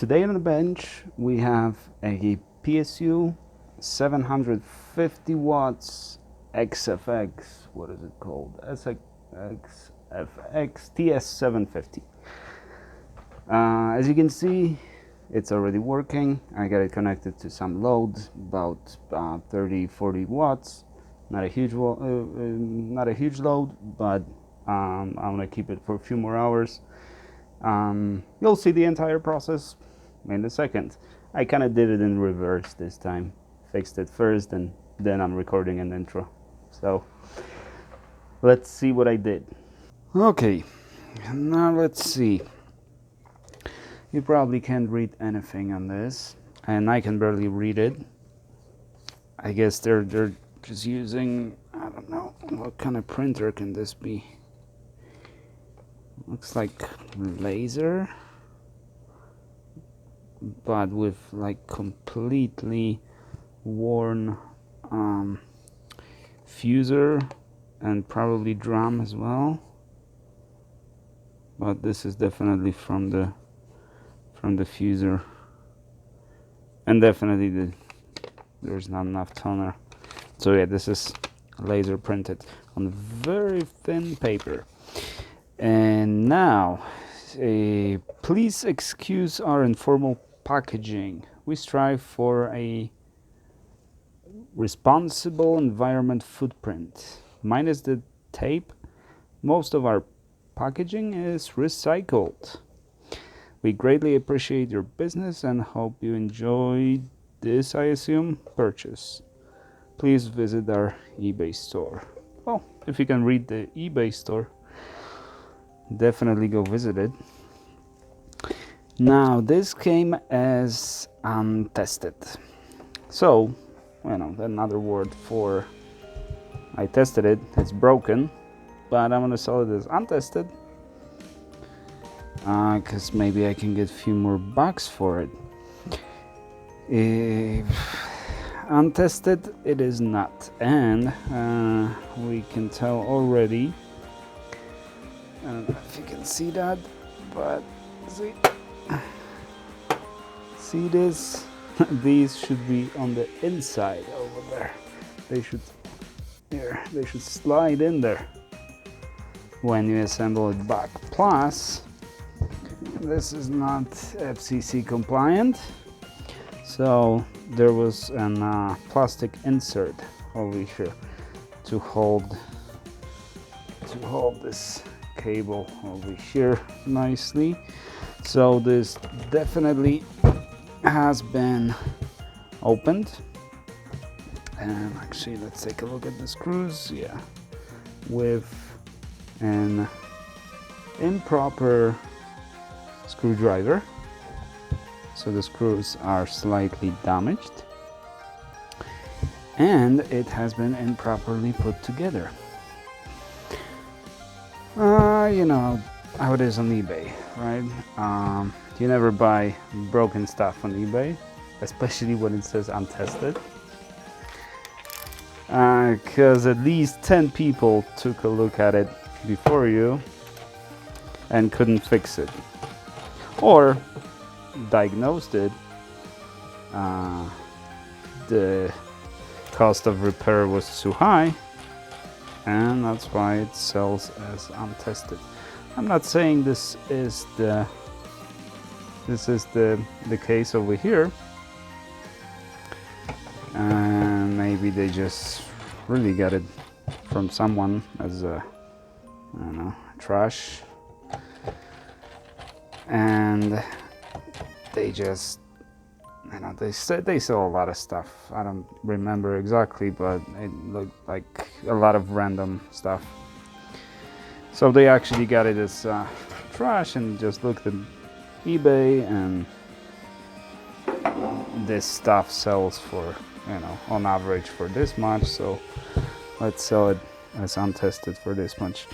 Today on the bench we have a PSU 750 watts XFX, what is it called? XFX TS750. As you can see, it's already working. I got it connected to some load, about 30-40 watts. Not a huge load, but I'm gonna keep it for a few more hours. You'll see the entire process in a second. I kind of did it in reverse this time. Fixed it first and then I'm recording an intro. So let's see what I did. Okay, now let's see. You probably can't read anything on this, and I can barely read it. I guess they're just using, I don't know, what kind of printer can this be? Looks like laser, but with like completely worn fuser and probably drum as well. But this is definitely from the fuser, and definitely there's not enough toner. So yeah, this is laser printed on very thin paper. And now, please excuse our informal packaging. We strive for a responsible environment footprint. Minus the tape, most of our packaging is recycled. We greatly appreciate your business and hope you enjoy this, I assume, purchase. Please visit our eBay store. Well, if you can read the eBay store, definitely go visit it. Now, this came as untested. So, you know, another word for I tested it, it's broken, but I'm gonna sell it as untested. Because maybe I can get a few more bucks for it. Untested it is not, and we can tell already. I don't know if you can see that, but see this? These should be on the inside over there. They should slide in there when you assemble it back. Plus, this is not FCC compliant, so there was a plastic insert over here to hold this cable over here nicely. So this definitely has been opened, and actually let's take a look at the screws. Yeah, with an improper screwdriver, so the screws are slightly damaged and it has been improperly put together. You know how it is on eBay, right? You never buy broken stuff on eBay, especially when it says untested, because at least 10 people took a look at it before you and couldn't fix it, or diagnosed it. The cost of repair was too high, and that's why it sells as untested. I'm not saying this is the case over here, and maybe they just really got it from someone as a, I don't know, trash, and they just, you know, they said they sell a lot of stuff. I don't remember exactly, but it looked like a lot of random stuff. So they actually got it as trash and just looked at eBay, and this stuff sells for, you know, on average for this much, so let's sell it as untested for this much.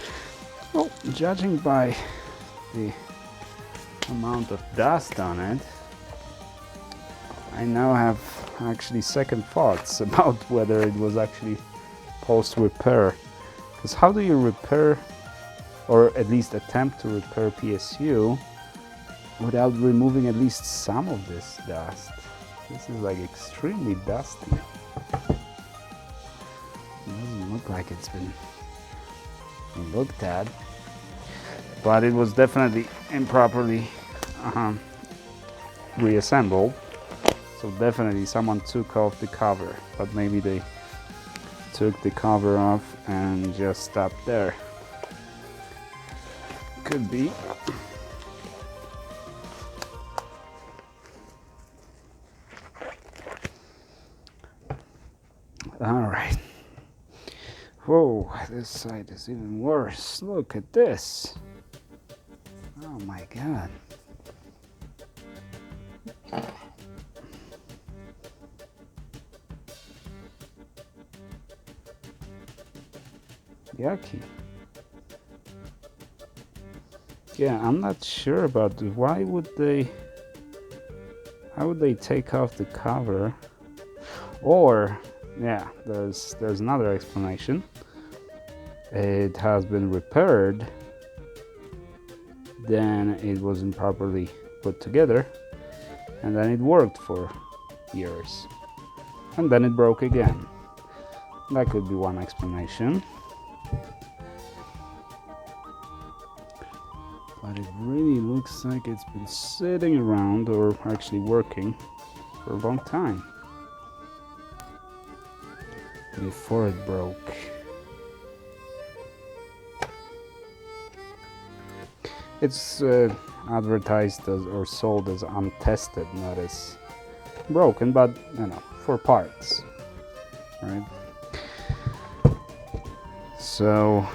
Well, judging by the amount of dust on it, I now have actually second thoughts about whether it was actually post-repair. Because how do you repair, or at least attempt to repair PSU without removing at least some of this dust. This is like extremely dusty. It doesn't look like it's been looked at, but it was definitely improperly reassembled. So definitely someone took off the cover, but maybe they took the cover off and just stopped there. Could be. All right. Whoa, this side is even worse. Look at this. Oh my God. Yucky. Yeah, I'm not sure about this. Why would they? How would they take off the cover? Or, yeah, there's another explanation. It has been repaired, then it wasn't properly put together, and then it worked for years, and then it broke again. That could be one explanation. But it really looks like it's been sitting around, or actually working, for a long time before it broke. It's advertised as or sold as untested, not as broken, but you know, for parts, right? So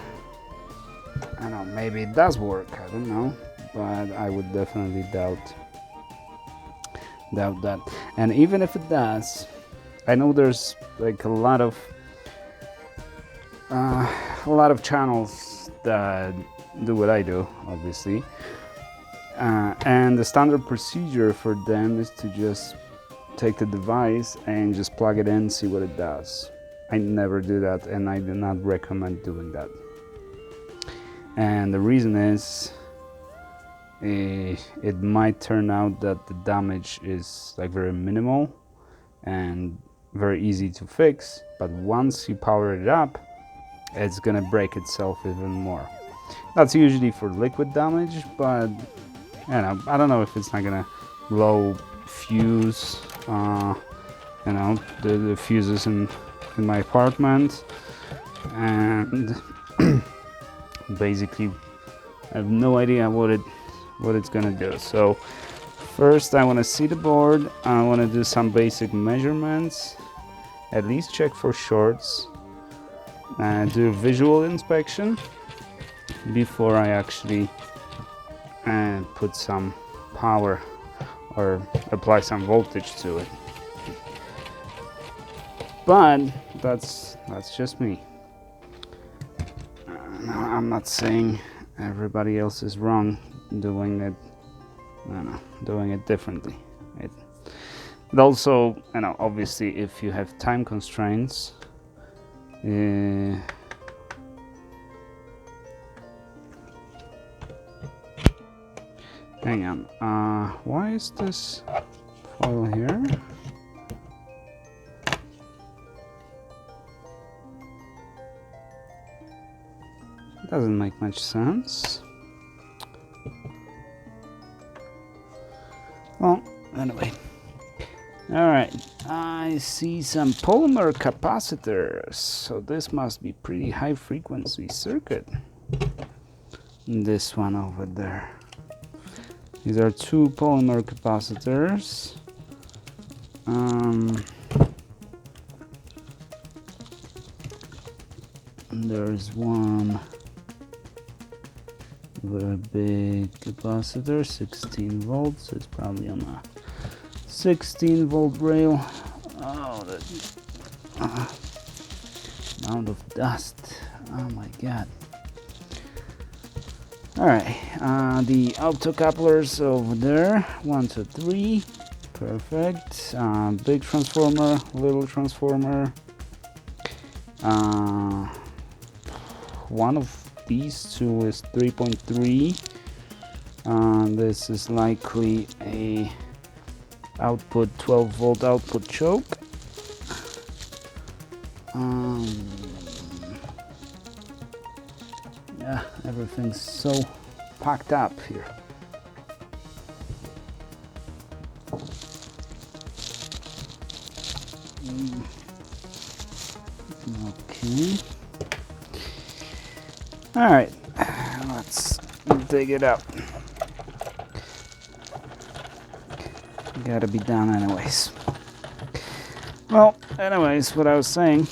I don't know, maybe it does work, I don't know, but I would definitely doubt that. And even if it does, I know there's like a lot of channels that do what I do, obviously, and the standard procedure for them is to just take the device and just plug it in, see what it does. I never do that, and I do not recommend doing that. And the reason is it might turn out that the damage is like very minimal and very easy to fix, but once you power it up, it's gonna break itself even more. That's usually for liquid damage, but you know, I don't know if it's not gonna blow fuse, you know, the fuses in my apartment, and basically I have no idea what it's gonna do. So first I want to see the board. I want to do some basic measurements, at least check for shorts, and do a visual inspection before I actually put some power or apply some voltage to it. But that's just me. I'm not saying everybody else is wrong doing it, doing it differently. It also, you know, obviously if you have time constraints, hang on, why is this foil here? Doesn't make much sense. Well, anyway. Alright, I see some polymer capacitors. So this must be pretty high frequency circuit. This one over there. These are two polymer capacitors. There's one very big capacitor, 16 volts. It's probably on a 16 volt rail. Oh, the amount of dust. Oh my god. Alright, the optocouplers over there. 1, 2, 3. Perfect. Big transformer, little transformer. One of these two is 3.3. This is likely a output 12-volt output choke. Yeah, everything's so packed up here. Okay. All right, let's dig it up. Gotta be done anyways. Well, anyways, what I was saying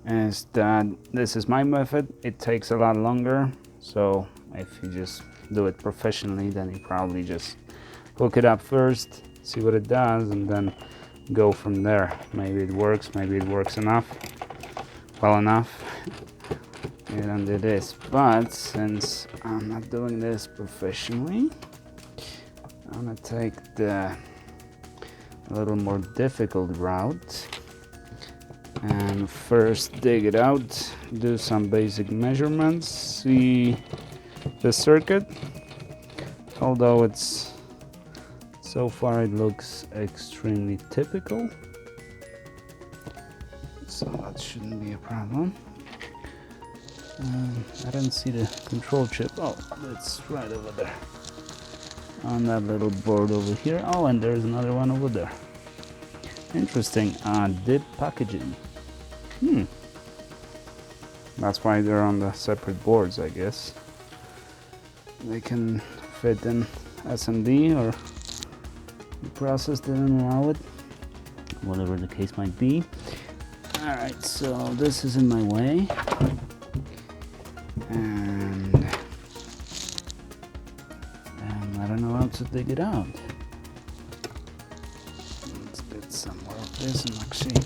is that this is my method. It takes a lot longer, so if you just do it professionally, then you probably just hook it up first, see what it does, and then go from there. Maybe it works enough, well enough, and it is. But since I'm not doing this professionally, I'm gonna take the a little more difficult route and first dig it out, do some basic measurements, see the circuit. Although it's so far it looks extremely typical, so that shouldn't be a problem. I didn't see the control chip. Oh, it's right over there on that little board over here. Oh, and there's another one over there. Interesting. Dip packaging. That's why they're on the separate boards, I guess. They can fit in SMD, or the process didn't allow it, whatever the case might be. Alright, so this is in my way, and I don't know how to dig it out. Let's get some more of this, and actually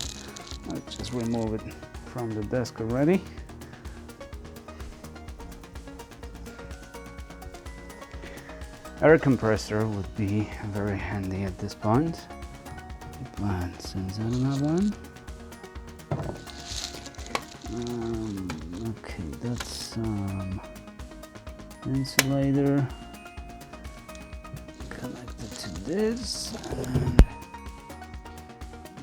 let's just remove it from the desk already. Air compressor would be very handy at this point, but since I don't have one, okay, that's some insulator connected to this, and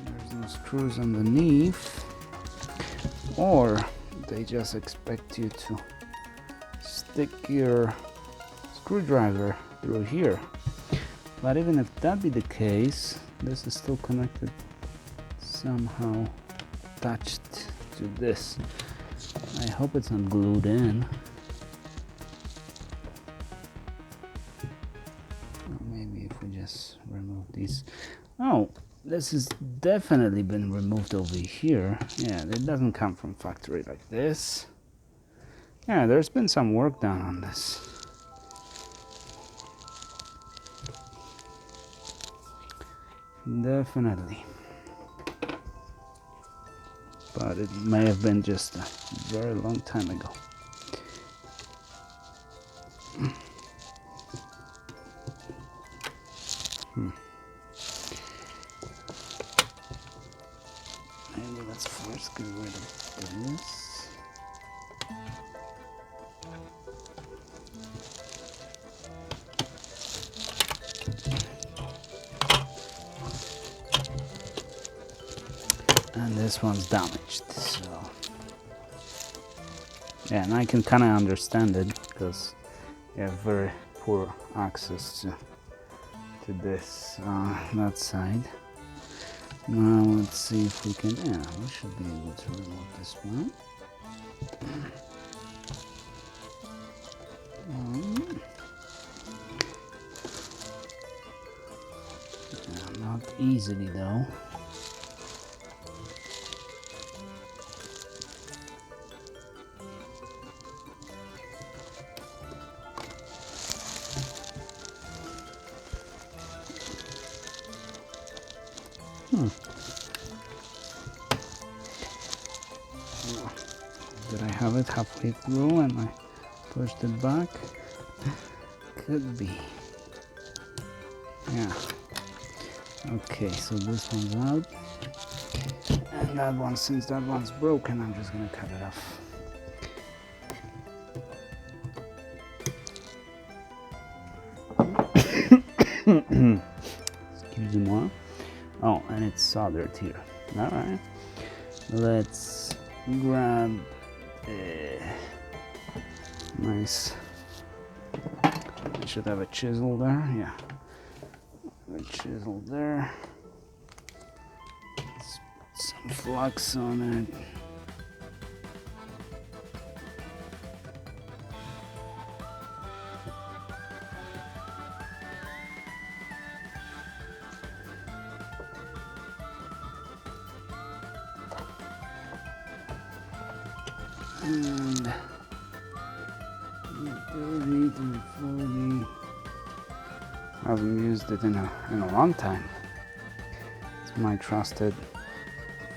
there's no screws underneath, or they just expect you to stick your screwdriver through here. But even if that be the case, this is still connected somehow, attached to this. I hope it's not glued in. Or maybe if we just remove these. Oh, this has definitely been removed over here. Yeah, it doesn't come from factory like this. Yeah, there's been some work done on this. Definitely. But it may have been just a very long time ago. Maybe let's first get rid of this. And this one's damaged, so yeah, and I can kind of understand it because you have very poor access to this that side. Now let's see if we can. Yeah, we should be able to remove this one. Yeah, not easily though. Did I have it halfway through and I pushed it back? Could be. Yeah. Okay, so this one's out. And that one, since that one's broken, I'm just gonna cut it off. Excuse-moi. Oh, and it's soldered here. All right. Let's grab a nice. I should have a chisel there. Yeah, a chisel there. Let's put some flux on it. And 30 to 40. I haven't used it in a long time. It's my trusted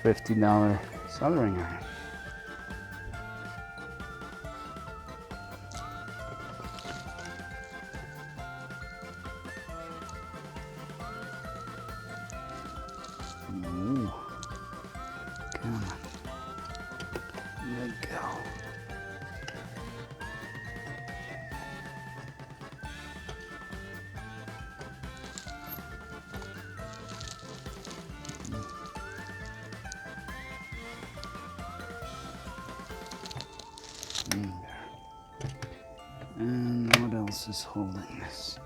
$50 soldering iron. Ooh. Come on. There we go. And what else is holding this?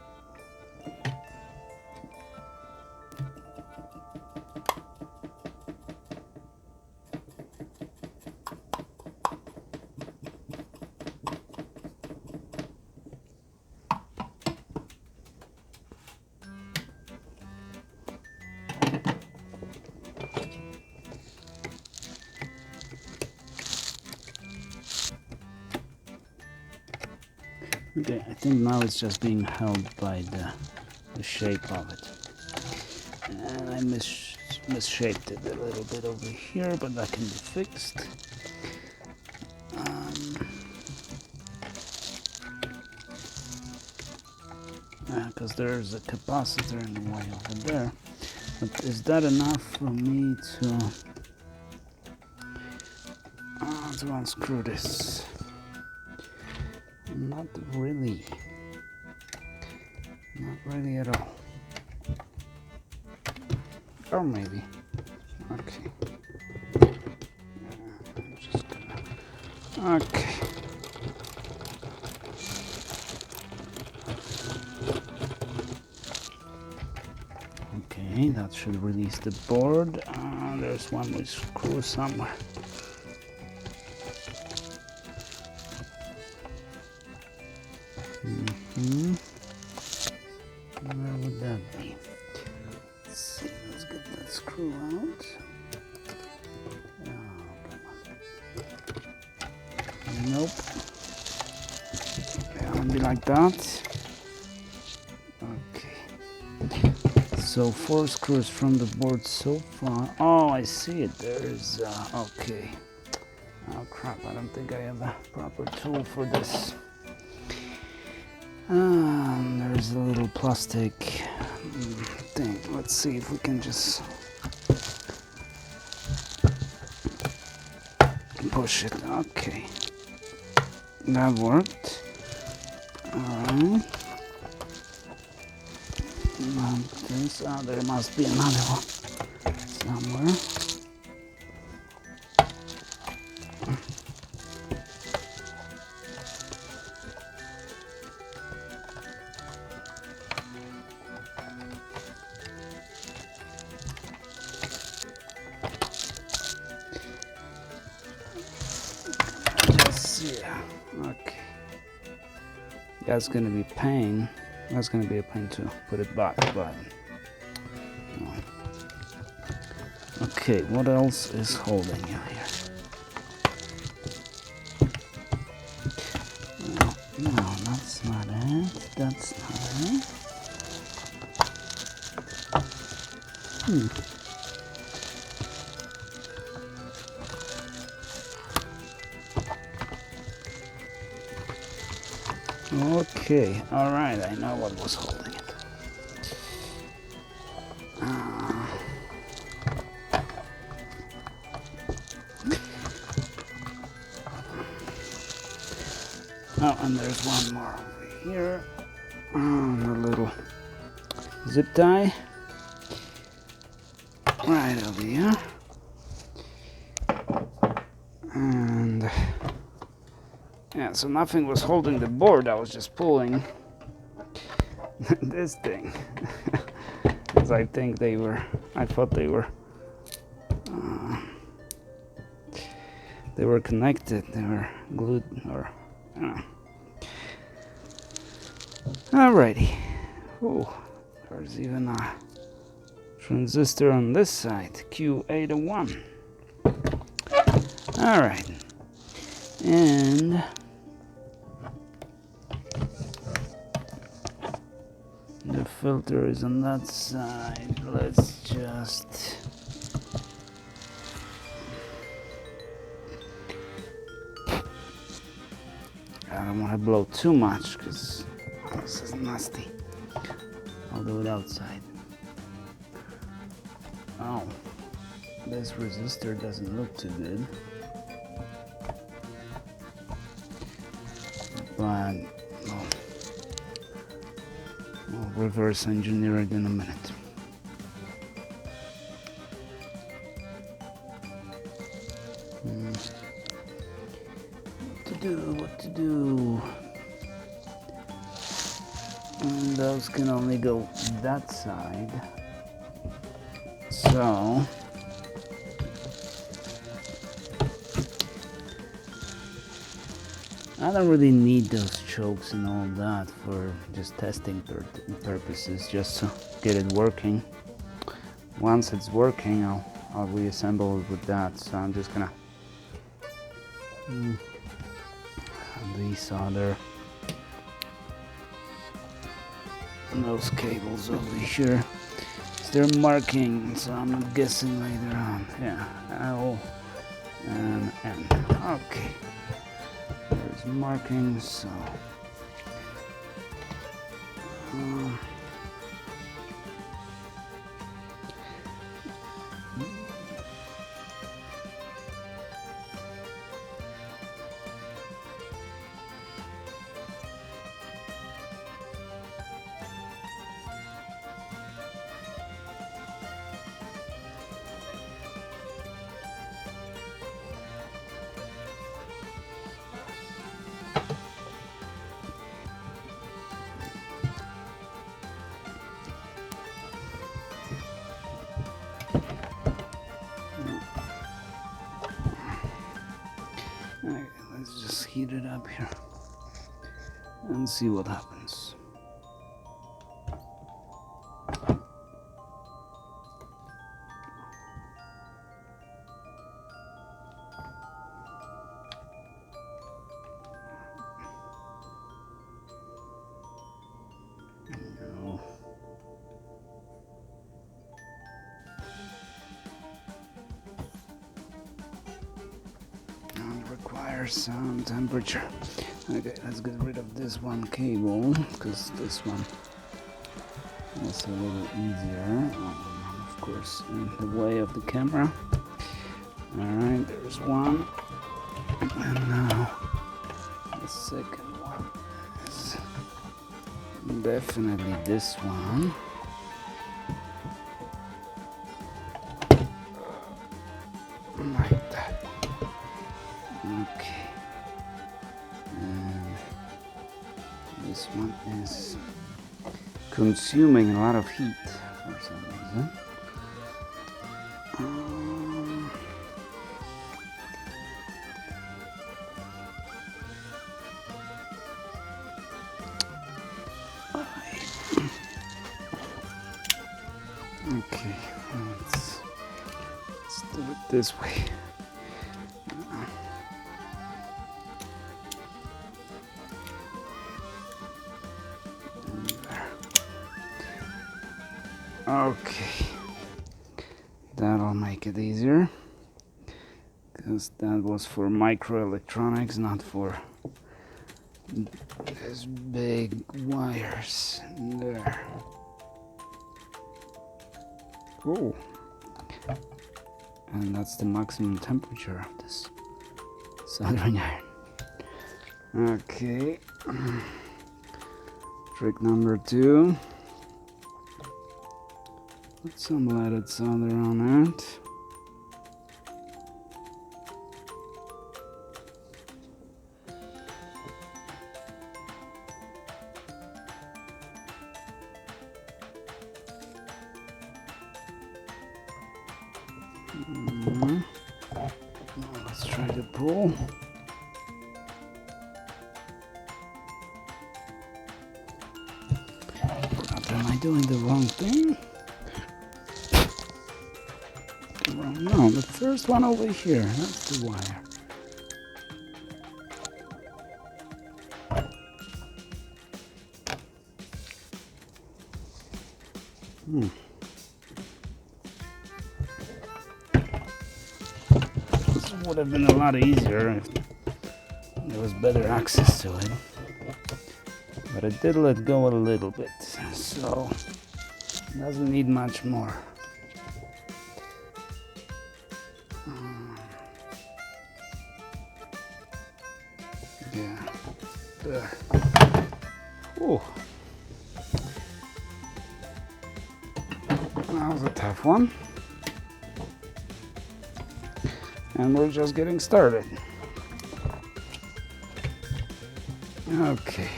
Okay, I think now it's just being held by the shape of it. And I misshaped it a little bit over here, but that can be fixed. Because there's a capacitor in the way over there. But is that enough for me to unscrew this? Not really. Not really at all. Or maybe. Okay. I'm just gonna. Okay. Okay, that should release the board. There's one with screw somewhere. Where would that be? Let's see, let's get that screw out. Oh, come on. Nope. It won't be like that. Okay. So 4 screws from the board so far. Oh, I see it. There's, okay. Oh crap, I don't think I have a proper tool for this. There's a little plastic thing. Let's see if we can just push it. Okay, that worked. Alright. This, there must be another one somewhere. Okay. That's gonna be pain. That's gonna be a pain to put it back, but no. Okay, what else is holding you here? No, that's not it. That's not it. Okay, all right, I know what was holding it. Oh, and there's one more over here. The little zip tie right over here, and yeah, so nothing was holding the board. I was just pulling this thing because I thought they were connected, they were glued, or I don't know. Alrighty. Oh, there's even a transistor on this side, Q801. Alright. And the filter is on that side. Let's just I don't want to blow too much because this is nasty. I'll do it outside. Oh, this resistor doesn't look too good. But I'll reverse engineer it in a minute. What to do? And those can only go that side. So I don't really need those chokes and all that for just testing purposes, just to get it working. Once it's working, I'll reassemble it with that. So I'm just gonna desolder those cables over here. They're marking, so I'm guessing later on. Yeah, L and N. Okay. There's markings, so. Okay, let's just heat it up here and see what happens. Requires some temperature. Okay, let's get rid of this one cable because this one is a little easier. Of course, in the way of the camera. Alright, there's one. And now the second one is definitely this one. Like that. Okay. And this one is consuming a lot of heat for some reason. Okay, let's do it this way. Okay, that'll make it easier because that was for microelectronics, not for these big wires there. Oh, and that's the maximum temperature of this soldering iron. Okay, trick number 2. Put some leaded solder on it. Now let's try to pull. Am I doing the wrong thing? No, the first one over here, that's the wire. This would have been a lot easier if there was better access to it. But it did let go a little bit, so it doesn't need much more. Yeah, there. Oh, that was a tough one. And we're just getting started. Okay.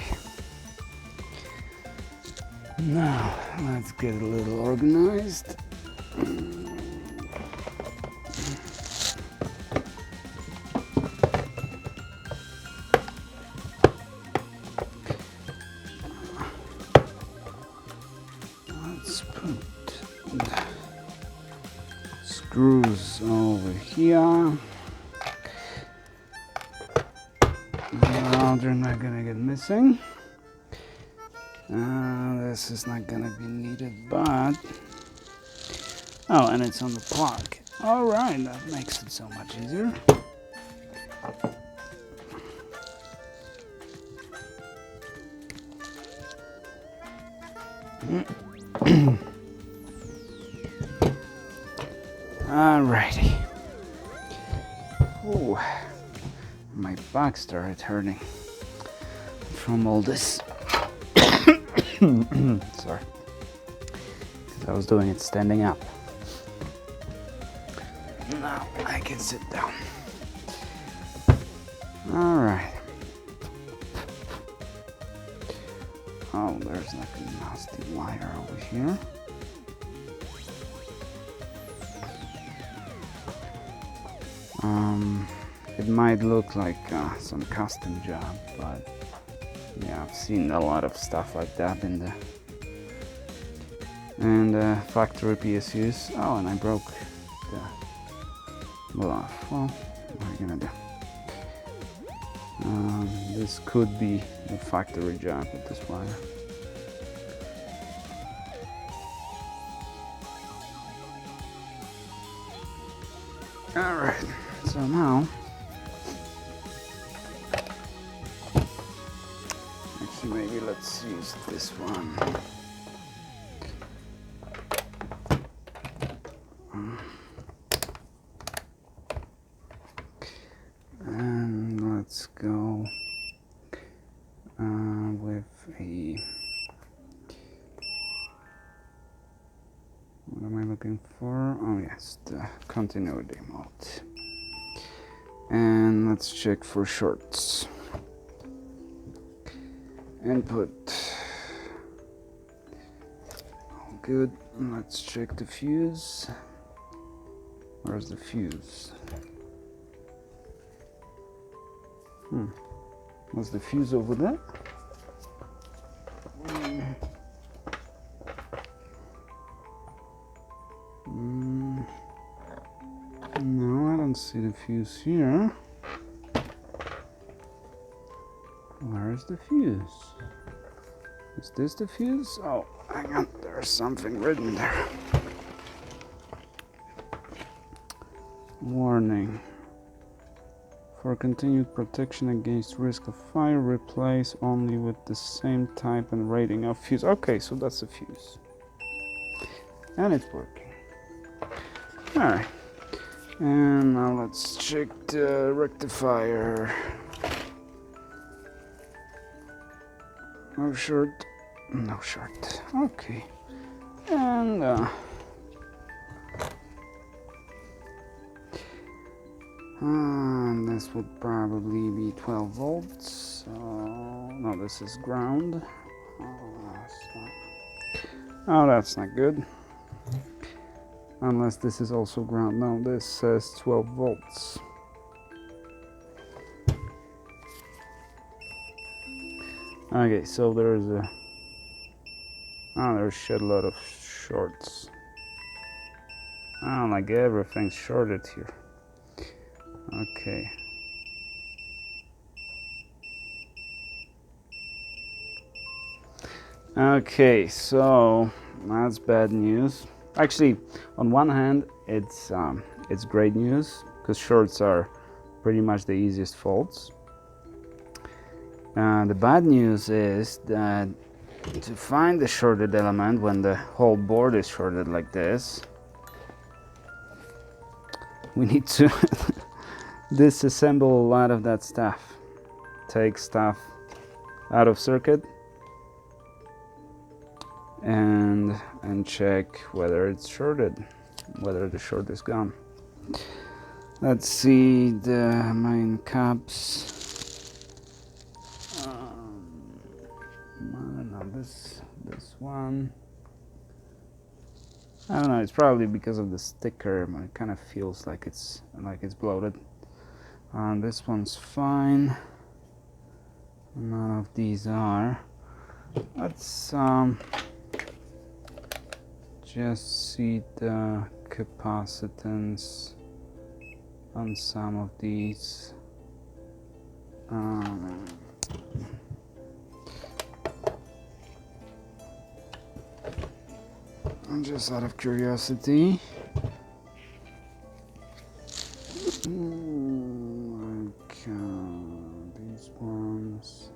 Now, let's get a little organized. Let's put the screws over here. Well, they're not gonna get missing. This is not gonna be needed, but oh, and it's on the plug. All right, that makes it so much easier. Alrighty. Ooh, my back started hurting from all this. Sorry. I was doing it standing up. Now I can sit down. All right. Oh, there's like a nasty wire over here. It might look like some custom job, but yeah, I've seen a lot of stuff like that in the factory PSUs. Oh, and I broke the glove. Well, what are you gonna do? This could be a factory job with this wire. All right, so now, actually maybe let's use this one. And let's go with a, what am I looking for? Oh yes, the continuity mode. And let's check for shorts. Input. All good. Let's check the fuse. Where's the fuse? Was the fuse over there? No, I don't see the fuse here. Where is the fuse? Is this the fuse? Oh, hang on, there's something written there. Warning. For continued protection against risk of fire, replace only with the same type and rating of fuse. Okay, so that's a fuse. And it's working. Alright. And now let's check the rectifier. No short. No short. Okay. And And this would probably be 12 volts. No, this is ground. Oh, that's not good. Unless this is also ground. No, this says 12 volts. Okay, so there's a there's a lot of shorts. Like everything's shorted here. Okay. Okay, so that's bad news. Actually, on one hand, it's great news because shorts are pretty much the easiest faults. The bad news is that to find the shorted element when the whole board is shorted like this, we need to disassemble a lot of that stuff. Take stuff out of circuit and check whether it's shorted, whether the short is gone. Let's see the main caps. I don't know, this one. I don't know, it's probably because of the sticker. It kind of feels like it's bloated. This one's fine. None of these are. Let's just see the capacitance on some of these. Just out of curiosity. Okay, these ones.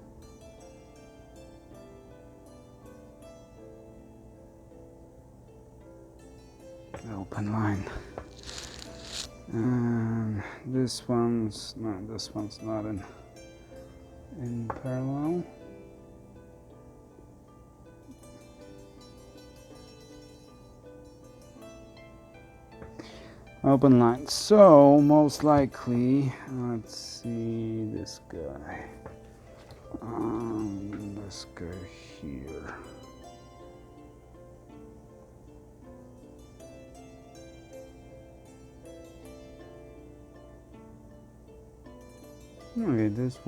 Open line. And this one's not in parallel. Open line. So most likely, let's see this guy. This guy here. Okay, this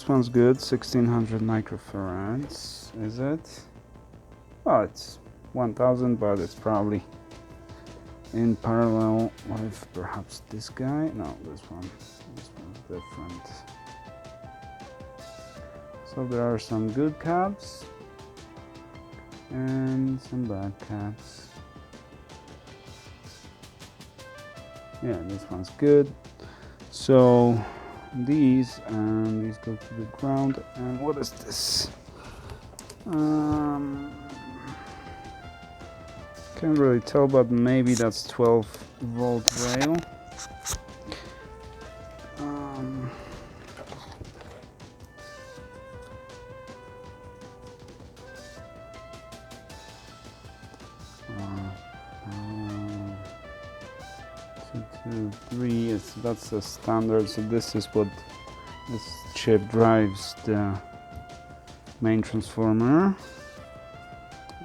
one's good. 1600 microfarads. Is it? Oh, it's 1000, but it's probably in parallel with perhaps this guy. No, this one's different. So there are some good caps and some bad caps. Yeah, this one's good. So these go to the ground. And what is this? Can't really tell, but maybe that's 12 volt rail. Two, three. That's the standard. So this is what this chip drives the main transformer.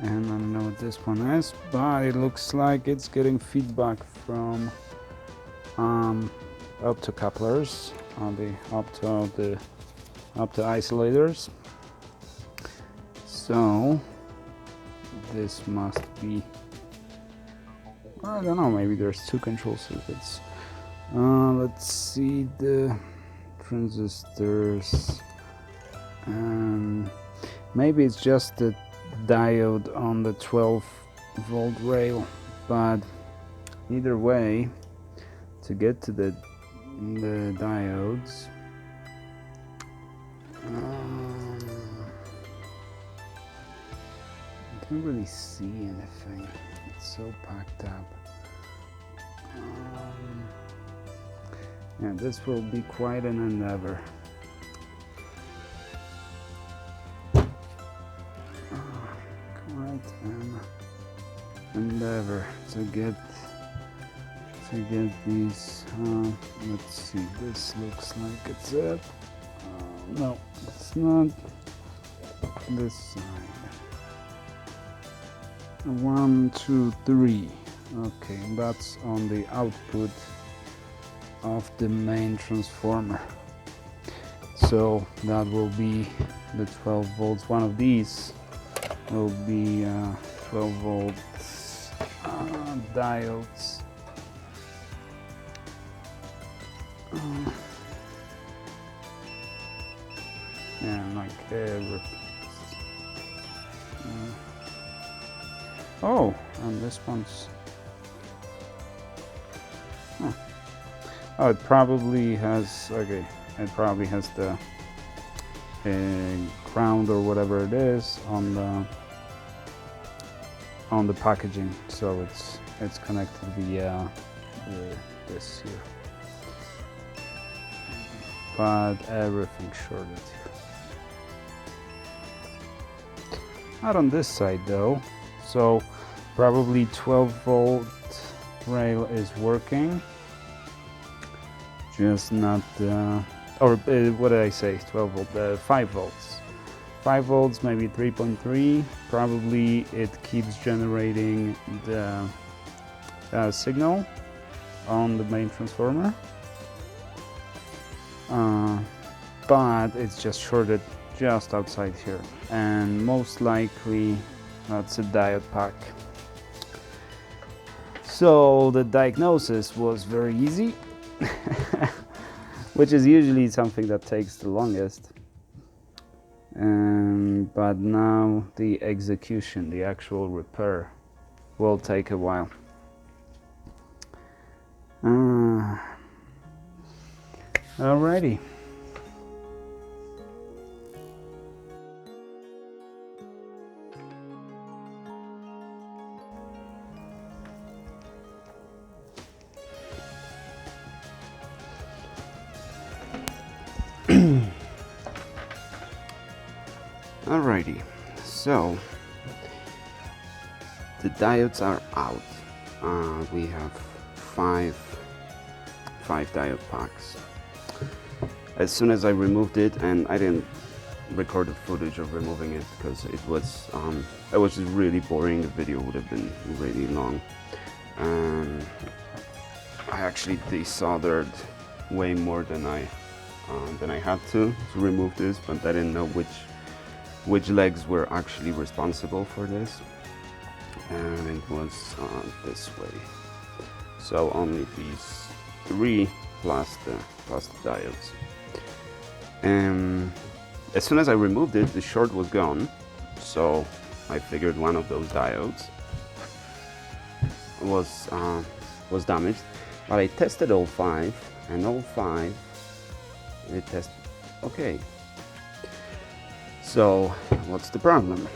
And I don't know what this one is, but it looks like it's getting feedback from optocouplers on the opto isolators. So this must be, I don't know, maybe there's two control circuits. Let's see the transistors, and maybe it's just the diode on the 12 volt rail, but either way, to get to the diodes, I can't really see anything. It's so packed up. Yeah, this will be quite an endeavor. Quite an endeavor to to get these. Let's see, this looks like it's it. No, it's not. This side. 1, 2, 3. Okay, that's on the output of the main transformer. So that will be the 12 volts. One of these will be 12 volts diodes. And like oh, and this one's oh, it probably has, okay, it probably has the ground or whatever it is on the packaging, so it's connected via this here, but everything's shorted here. Not on this side though, so probably 12 volt rail is working, just not or what did I say, 12 volt, 5 volts. 5 volts, maybe 3.3. Probably it keeps generating the signal on the main transformer. But it's just shorted just outside here. And most likely that's a diode pack. So the diagnosis was very easy. Which is usually something that takes the longest. But now the execution, the actual repair, will take a while. Alrighty. Alrighty, so the diodes are out. We have five diode packs. As soon as I removed it, and I didn't record the footage of removing it because it was just really boring. The video would have been really long. I actually desoldered way more than I had to remove this, but I didn't know which legs were actually responsible for this, and it was this way. So only these 3 plus the diodes. As soon as I removed it, the short was gone, so I figured one of those diodes was damaged. But I tested all 5, and all 5 it tested okay. So what's the problem?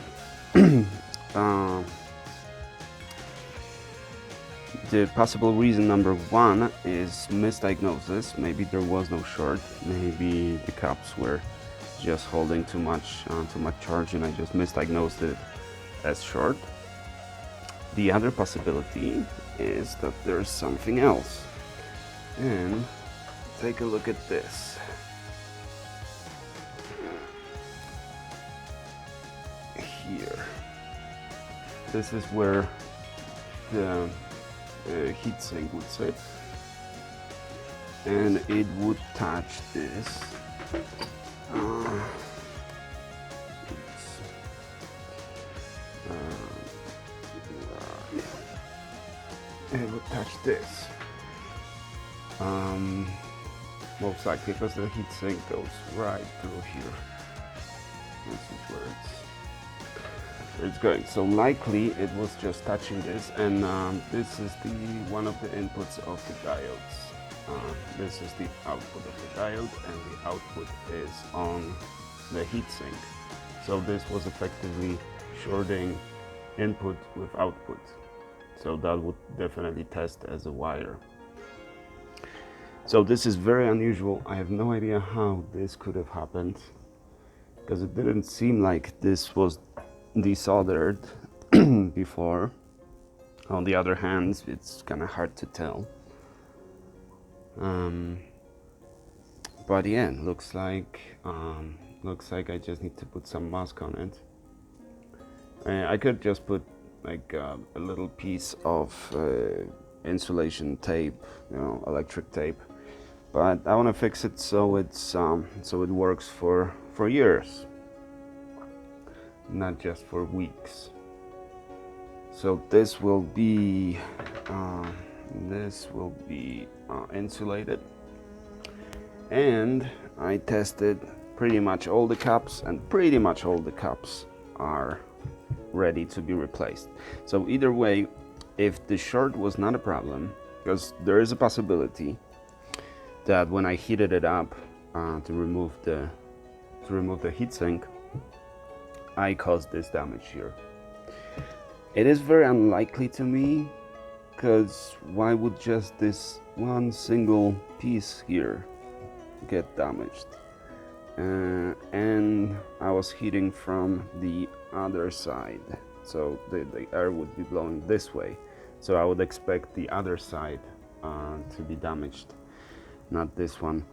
The possible reason number 1 is misdiagnosis. Maybe there was no short. Maybe the caps were just holding too much charge, and I just misdiagnosed it as short. The other possibility is that there's something else. And take a look at this. Here. This is where the heatsink would sit, and it would touch this. It would touch this. Most likely because the heatsink goes right through here. This is where it's going. So likely it was just touching this, and this is one of the inputs of the diodes. This is the output of the diode, and the output is on the heatsink. So this was effectively shorting input with output. So that would definitely test as a wire. So this is very unusual. I have no idea how this could have happened, because it didn't seem like this was desoldered before. On the other hand, it's kind of hard to tell. Um, but yeah, looks like I just need to put some mask on it. I could just put like a little piece of insulation tape, electric tape, but I want to fix it so it works for years, not just for weeks. So this will be insulated, and I tested pretty much all the caps, and pretty much all the caps are ready to be replaced. So either way, if the short was not a problem, because there is a possibility that when I heated it up to remove the heatsink, I caused this damage here. It is very unlikely to me, because why would just this one single piece here get damaged? And I was heating from the other side, so the air would be blowing this way, so I would expect the other side to be damaged, not this one.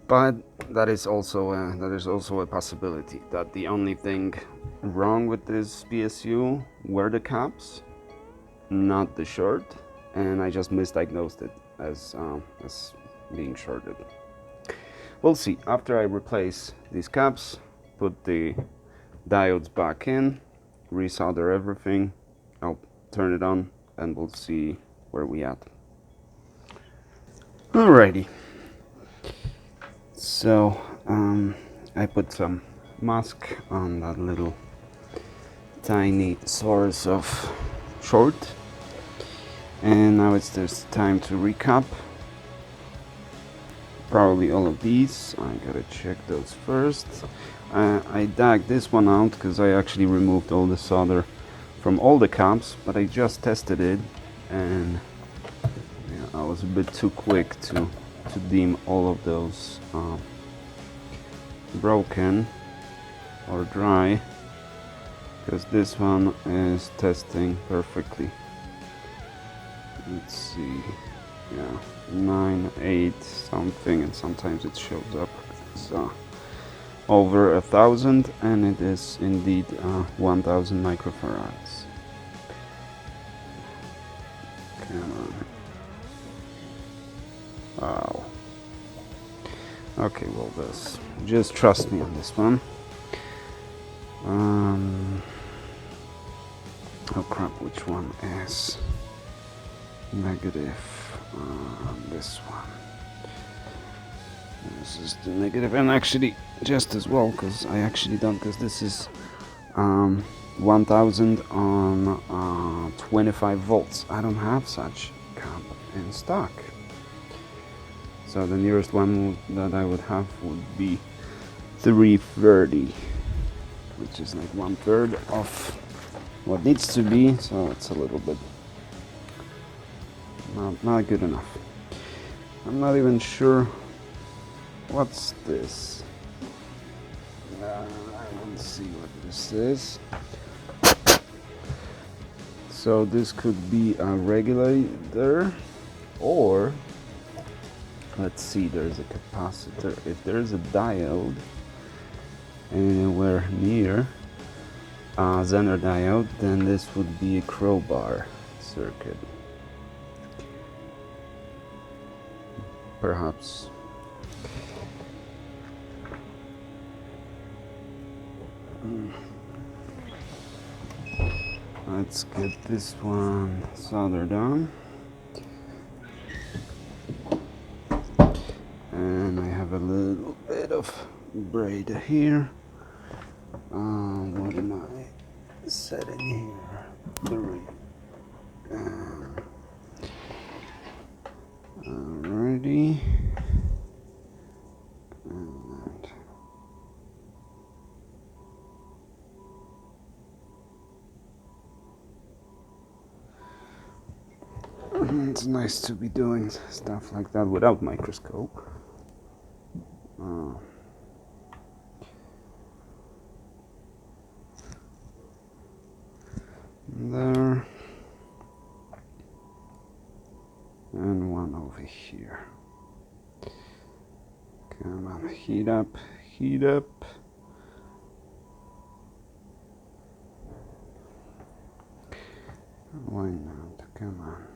But that is also a possibility, that the only thing wrong with this PSU were the caps, not the short, and I just misdiagnosed it as being shorted. We'll see. After I replace these caps, put the diodes back in, resolder everything, I'll turn it on, and we'll see where we at. Alrighty. So I put some mask on that little tiny source of short, and now it's just time to recap. Probably all of these. I gotta check those first. I dug this one out because I actually removed all the solder from all the caps, but I just tested it, and I was a bit too quick to deem all of those broken or dry, because this one is testing perfectly. Let's see, yeah, 9, 8 something, and sometimes it shows up as over 1,000, and it is indeed 1,000 microfarads. Come on. Wow. Okay, well, just trust me on this one. Oh crap, which one is negative? This one. This is the negative, and actually just as well, because I actually don't, because this is 1,000 on 25 volts. I don't have such cap in stock. So the nearest one that I would have would be 330, which is like 1/3 of what needs to be, so it's a little bit not good enough. I'm not even sure what's this. I want to see what this is. So this could be a regulator, or let's see, there's a capacitor. If there's a diode anywhere near Zener diode, then this would be a crowbar circuit. Perhaps. Let's get this one soldered on. And I have a little bit of braid here. What am I setting here? 3. Alrighty. And it's nice to be doing stuff like that without microscope. There. and one over here. Come on, heat up, heat up. Why not? Come on.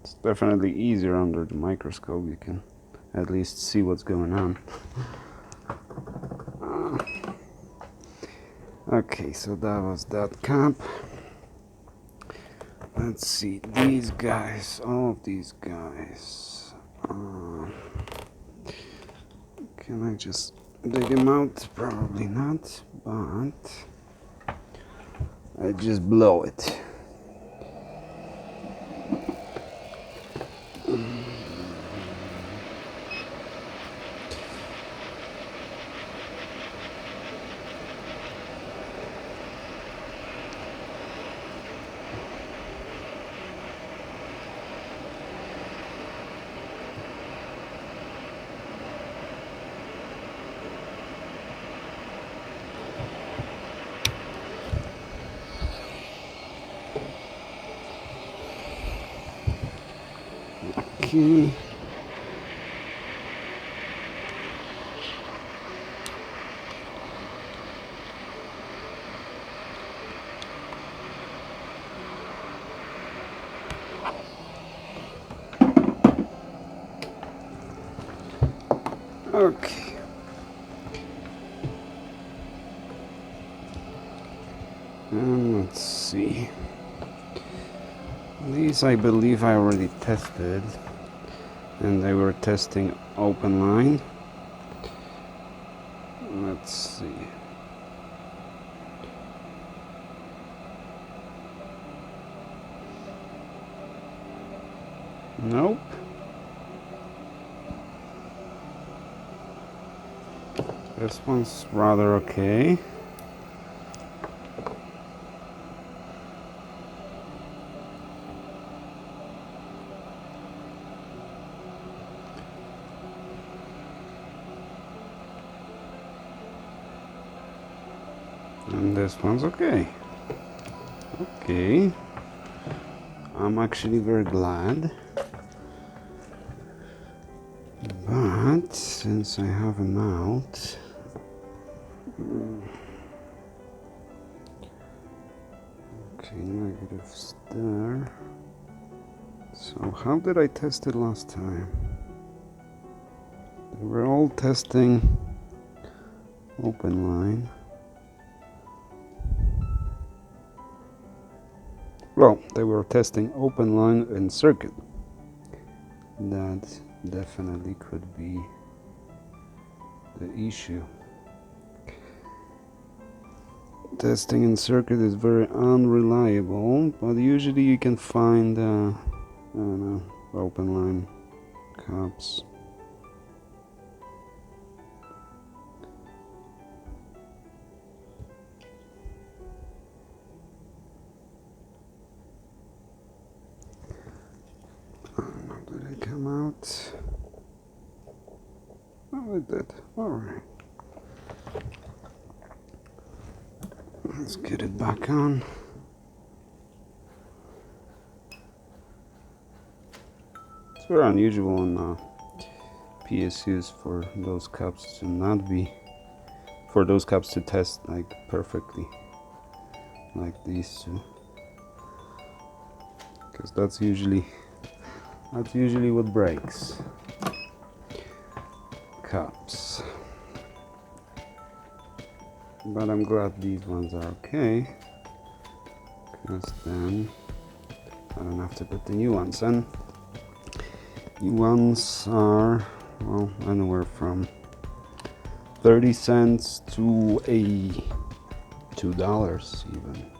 It's definitely easier under the microscope. You can at least see what's going on. Okay, so that was that cap. Let's see, these guys, all of these guys. Can I just dig them out? Probably not, but I just blow it. Okay. Okay. And let's see. These I believe I already tested, and they were testing open line. Let's see. Nope. This one's rather okay. And this one's okay. Okay. I'm actually very glad. But since I have them out, okay, negatives there. So how did I test it last time? They were all testing open line. Well, they were testing open line and circuit. That definitely could be the issue. Testing in circuit is very unreliable, but usually you can find I don't know, open line cups. Did it come out? Oh, it did. Alright. Let's get it back on. It's very unusual on PSUs for those cups to not be, for those cups to test like perfectly, like these two, because that's usually what breaks cups. But I'm glad these ones are okay, because then I don't have to put the new ones in. New ones are, well, anywhere from 30 cents to $2 even.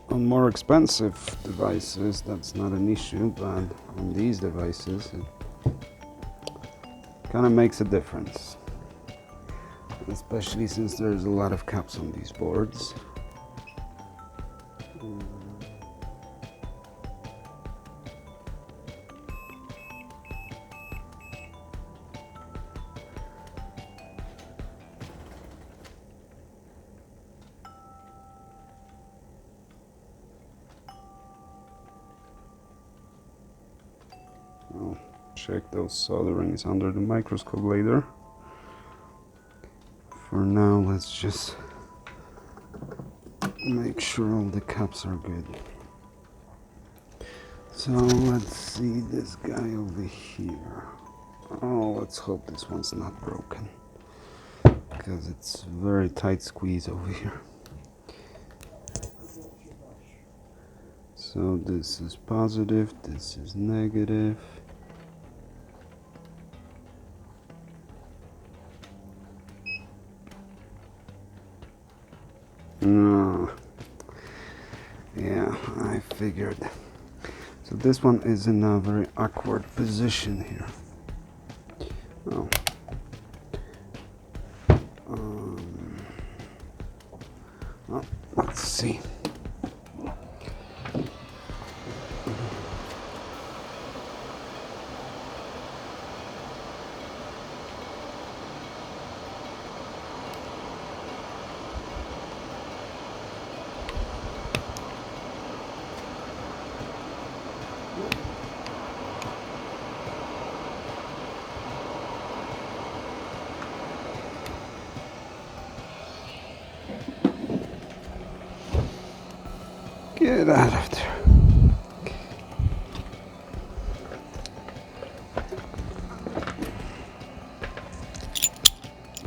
On more expensive devices, that's not an issue, but on these devices, it kind of makes a difference. Especially since there's a lot of caps on these boards. check those solderings under the microscope later. For now, let's just make sure all the caps are good. So let's see this guy over here. Oh, let's hope this one's not broken, because it's very tight squeeze over here. So this is positive, this is negative. Yeah, I figured. So this one is in a very awkward position here. Oh. Well, let's see. Get out of there.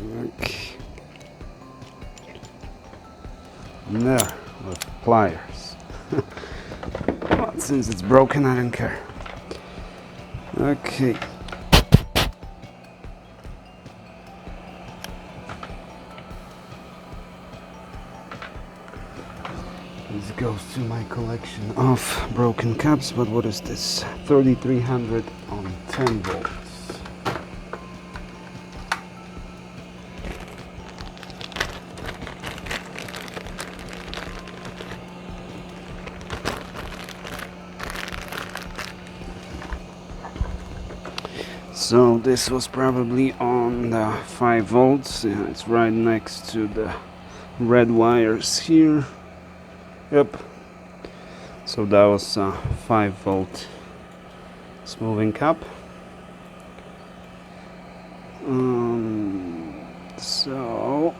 Okay. And there, with pliers. But since it's broken, I don't care. Okay. This goes to my collection of broken caps, but what is this? 3300 on 10 volts. So this was probably on the 5 volts. Yeah, it's right next to the red wires here. Yep. So that was a 5 volt smoothing cap. So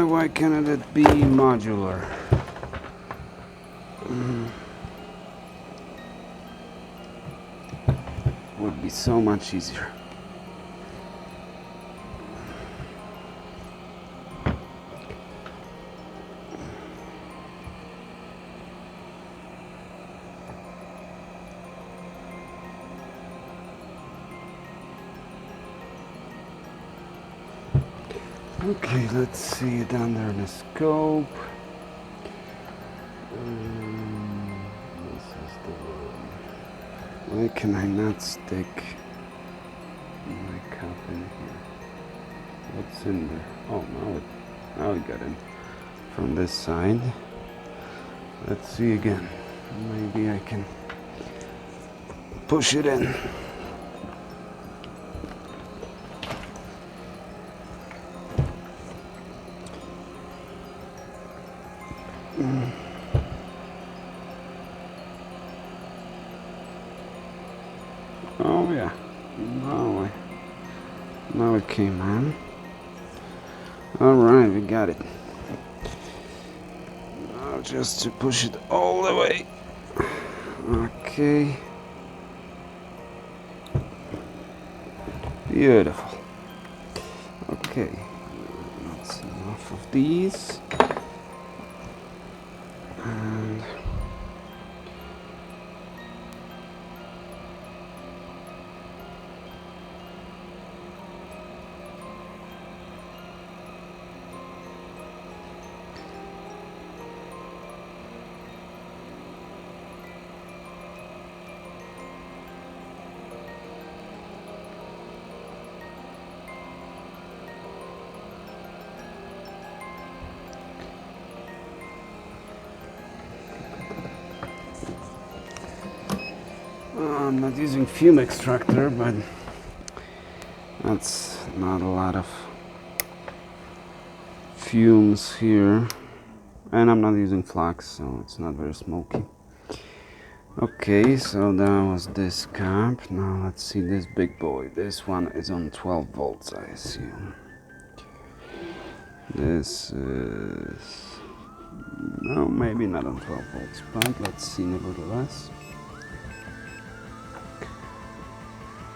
why cannot it be modular? Would be so much easier. Okay, let's see it under the scope. This is the one. Why can I not stick my cup in here? What's in there? Oh, now it got in from this side. Let's see again. Maybe I can push it in. Oh yeah, now it came on. All right, we got it. Now just to push it all the way. Okay. Beautiful. Okay, that's enough of these. And I'm not using fume extractor, but that's not a lot of fumes here. And I'm not using flax, so it's not very smoky. Okay, so that was this cap. Now let's see this big boy. This one is on 12 volts, I assume. This is... no, maybe not on 12 volts, but let's see nevertheless.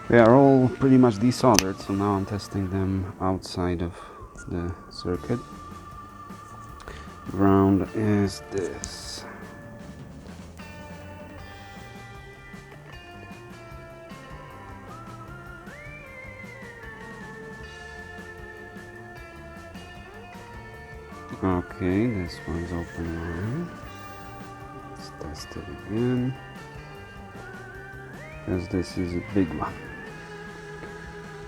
They are all pretty much desoldered, so now I'm testing them outside of the circuit. Ground is this. Okay, this one's open line. Let's test it again, because this is a big one.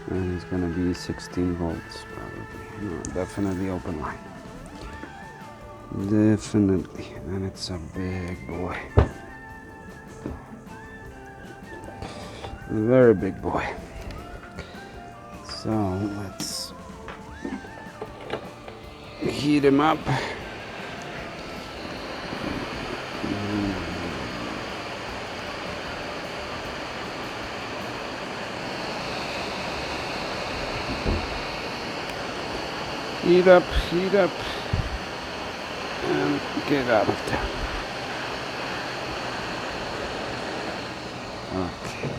And it's gonna be 16 volts probably. No, definitely open line. Definitely, and it's a big boy. A very big boy. So let's heat him up. Heat up, and get out of there. Okay.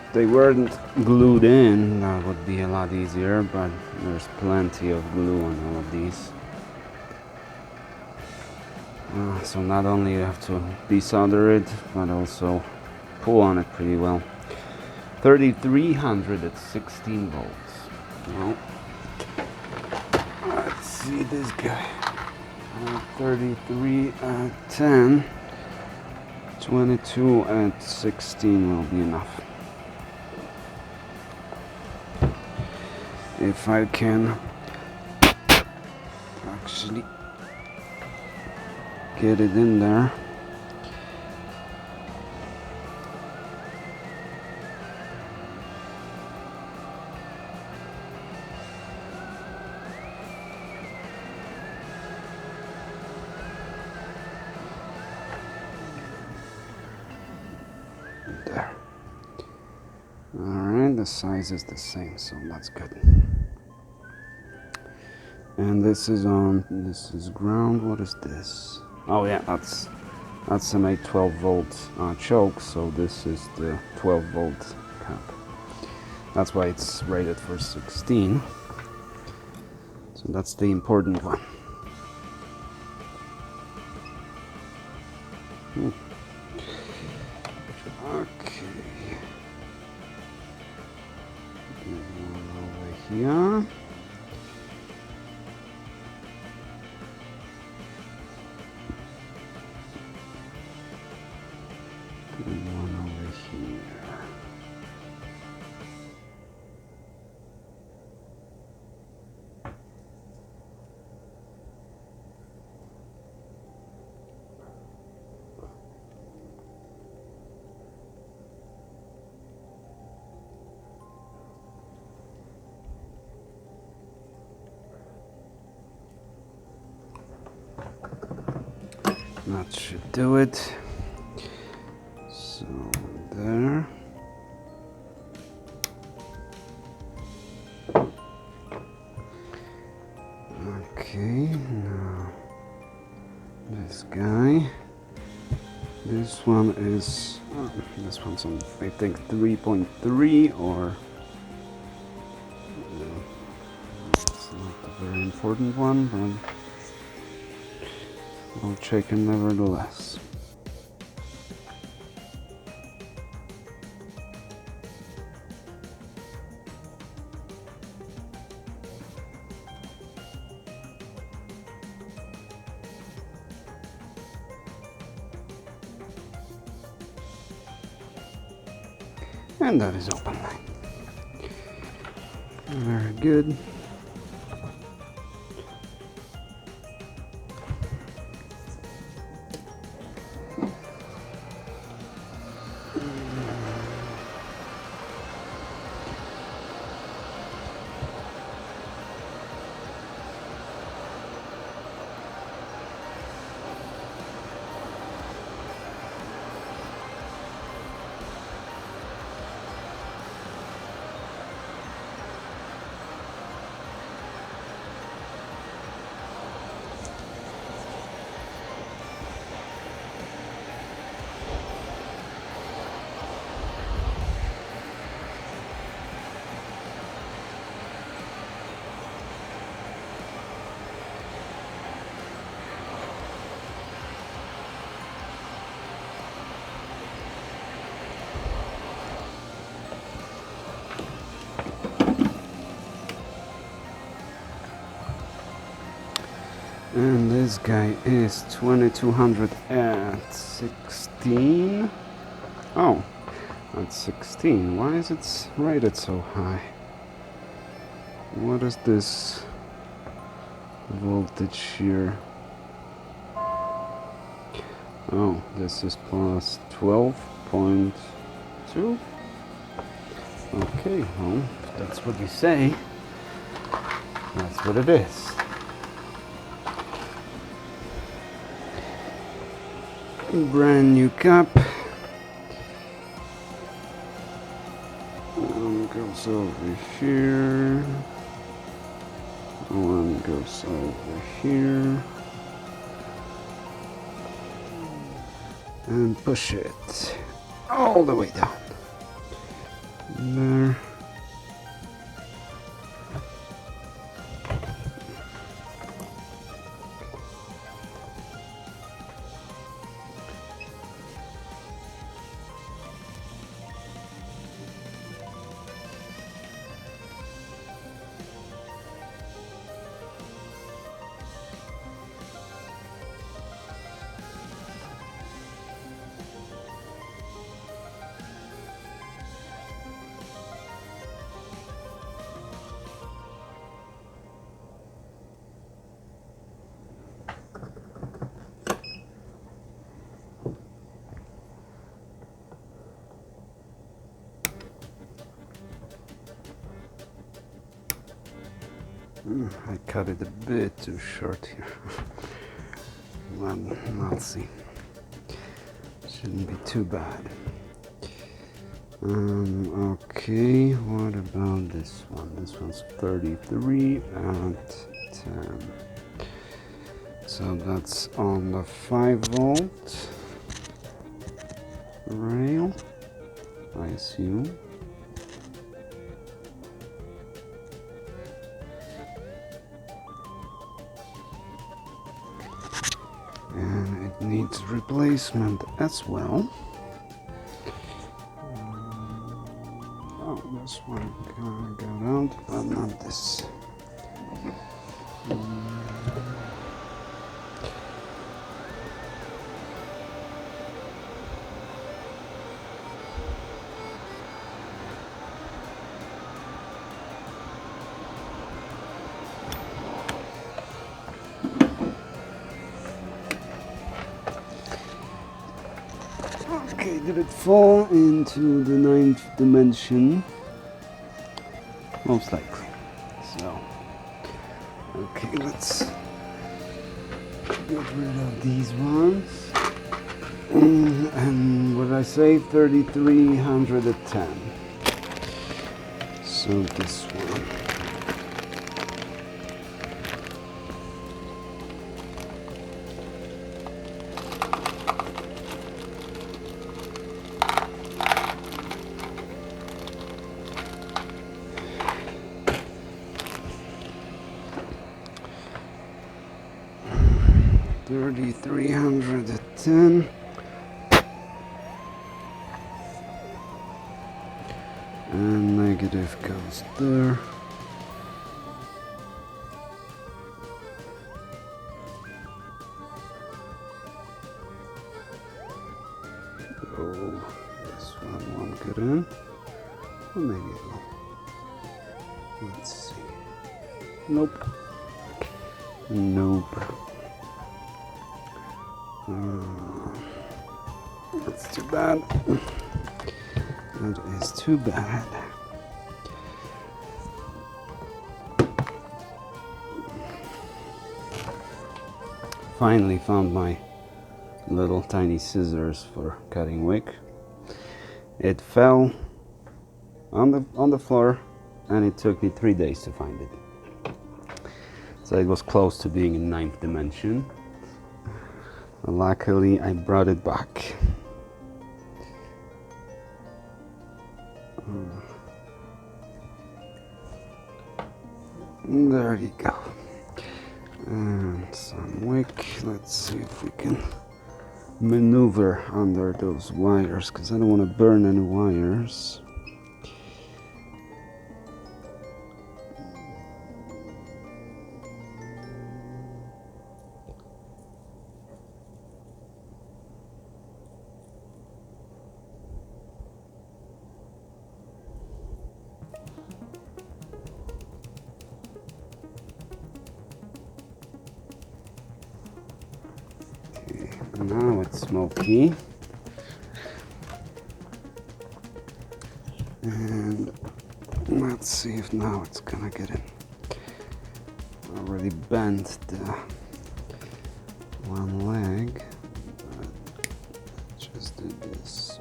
If they weren't glued in, that would be a lot easier, but there's plenty of glue on all of these. So not only you have to desolder it, but also pull on it pretty well. 3300 at 16 volts. Well, let's see this guy. 33 at 10. 22 at 16 will be enough. If I can actually get it in there. There. Alright, the size is the same, so that's good. And this is on, this is ground. What is this? Oh yeah, that's an 812 volt choke, so this is the 12 volt cap. That's why it's rated for 16. So that's the important one. Okay. One over here. One over here. That should do it. So there. Okay, now this guy. This one is, this one's on, I think, 3.3 or, it's not a very important one, but I'll check it nevertheless. And that is open line. Very good. And this guy is 2200 at 16. Oh, at 16. Why is it rated so high? What is this voltage here? Oh, this is plus 12.2. Okay, well, if that's what you say. That's what it is. Brand new cup. One goes over here. One goes over here. And push it all the way down. There. I cut it a bit too short here. Well, I'll see. Shouldn't be too bad. Okay, what about this one? This one's 33 at 10. So that's on the 5-volt rail, I assume. And it needs replacement as well. Oh, this one got out, but not this. 'Kay, did it fall into the 9th dimension? Most likely. So, okay, let's get rid of these ones. And what did I say? 3310. So this one. $3,310. And negative goes there. Oh, this one won't get in. Or maybe it will. Let's see. Nope. Nope. That's too bad. That is too bad. Finally found my little tiny scissors for cutting wick. It fell on the floor, and it took me 3 days to find it. So it was close to being in 9th dimension. Luckily, I brought it back. There you go. And some wick. Let's see if we can maneuver under those wires, because I don't want to burn any wires. Now it's smoky, and let's see if now it's gonna get in. Already bent the one leg, but just do this.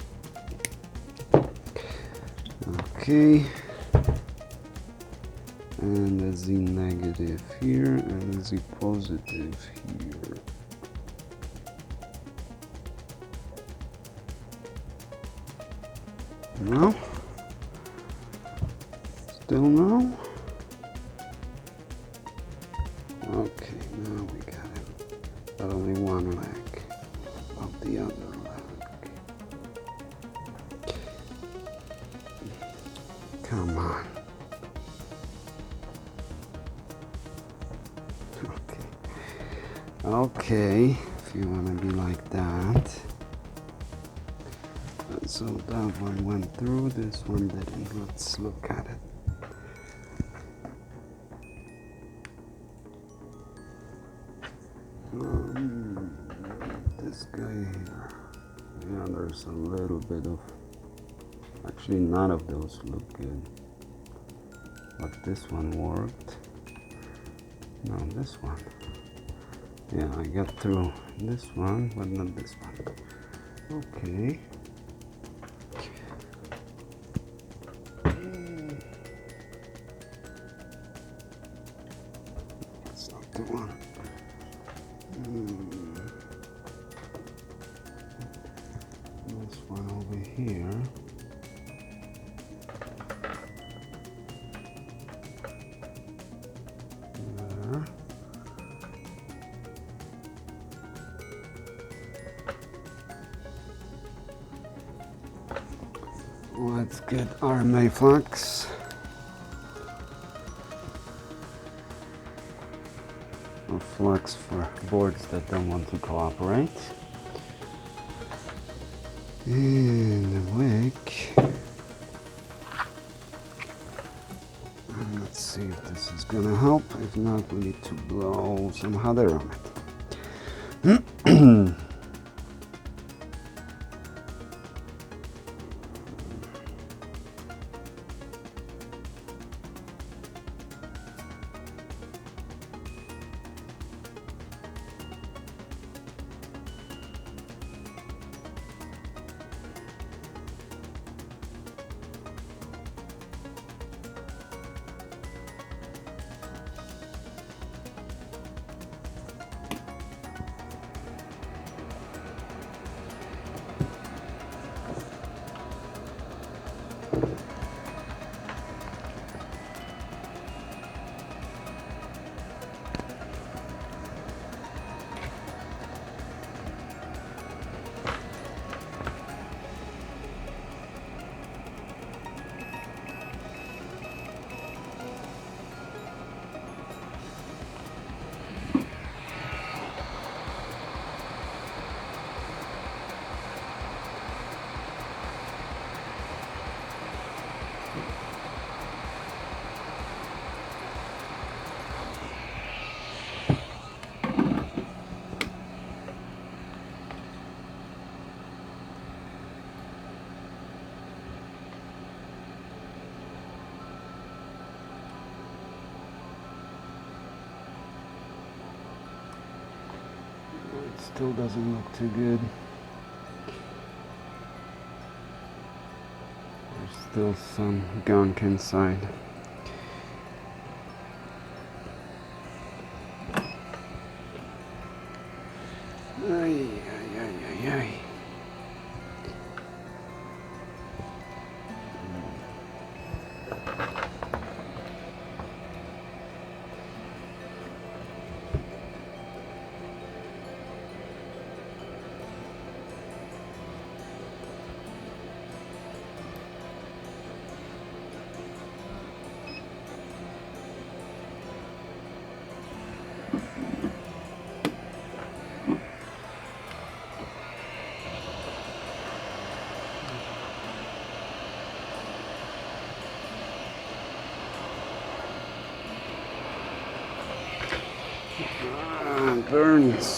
Okay, and a Z negative here and a Z positive here. No? Still no? Okay, now we got it. But only one leg of the other leg. Come on. Okay. Okay, if you want to be like that. So that one went through, this one didn't. Let's look at it. This guy here. Yeah, there's a little bit of... Actually, none of those look good. But this one worked. No, this one. Yeah, I got through this one, but not this one. Okay. That's not the one. This one over here. There. Let's get RMA flux. Or flux for boards that don't want to cooperate. And the wick. And let's see if this is gonna help. If not, we need to blow some hot air on it. still doesn't look too good. There's still some gunk inside. Ay, ay, ay, ay, ay. Burns.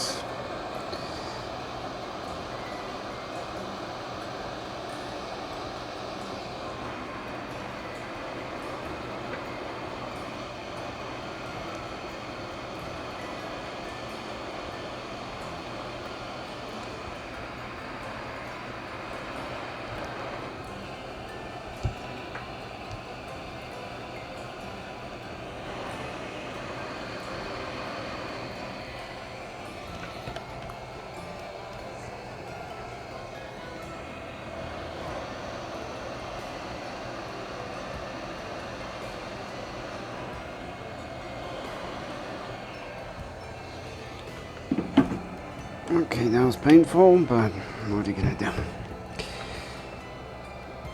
Okay, that was painful, but what are you gonna do?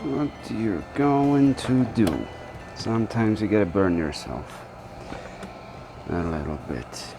What you're going to do? Sometimes you gotta burn yourself a little bit.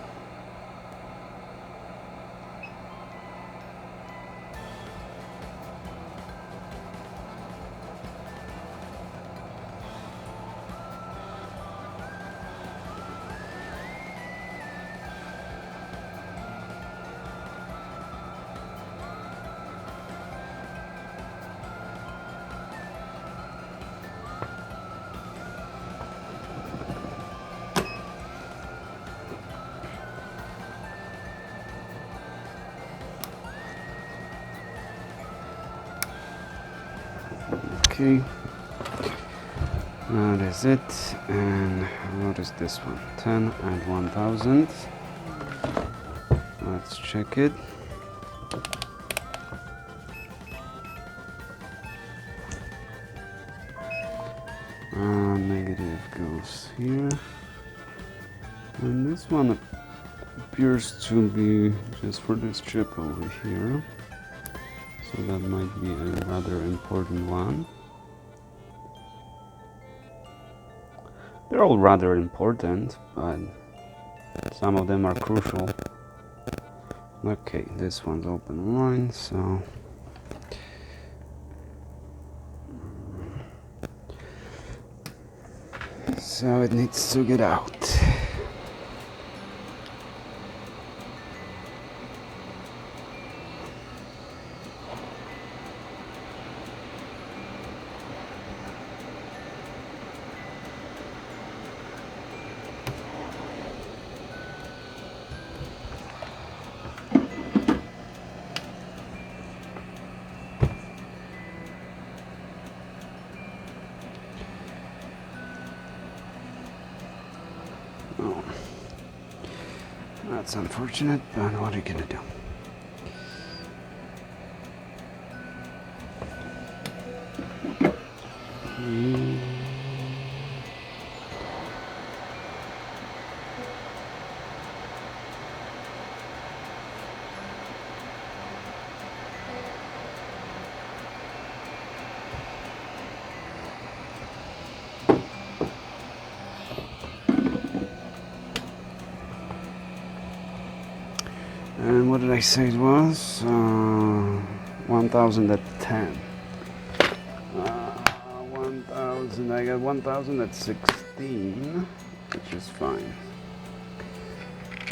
Okay, that is it. And what is this one? 10 and 1000. Let's check it. Negative goes here, and this one appears to be just for this chip over here, so that might be a rather important one. They're all rather important, but some of them are crucial. Okay, this one's open line, so it needs to get out. Oh, that's unfortunate, but what are you gonna do? And what did I say it was? 1000 at 10. 1000, I got 1000 at 16, which is fine.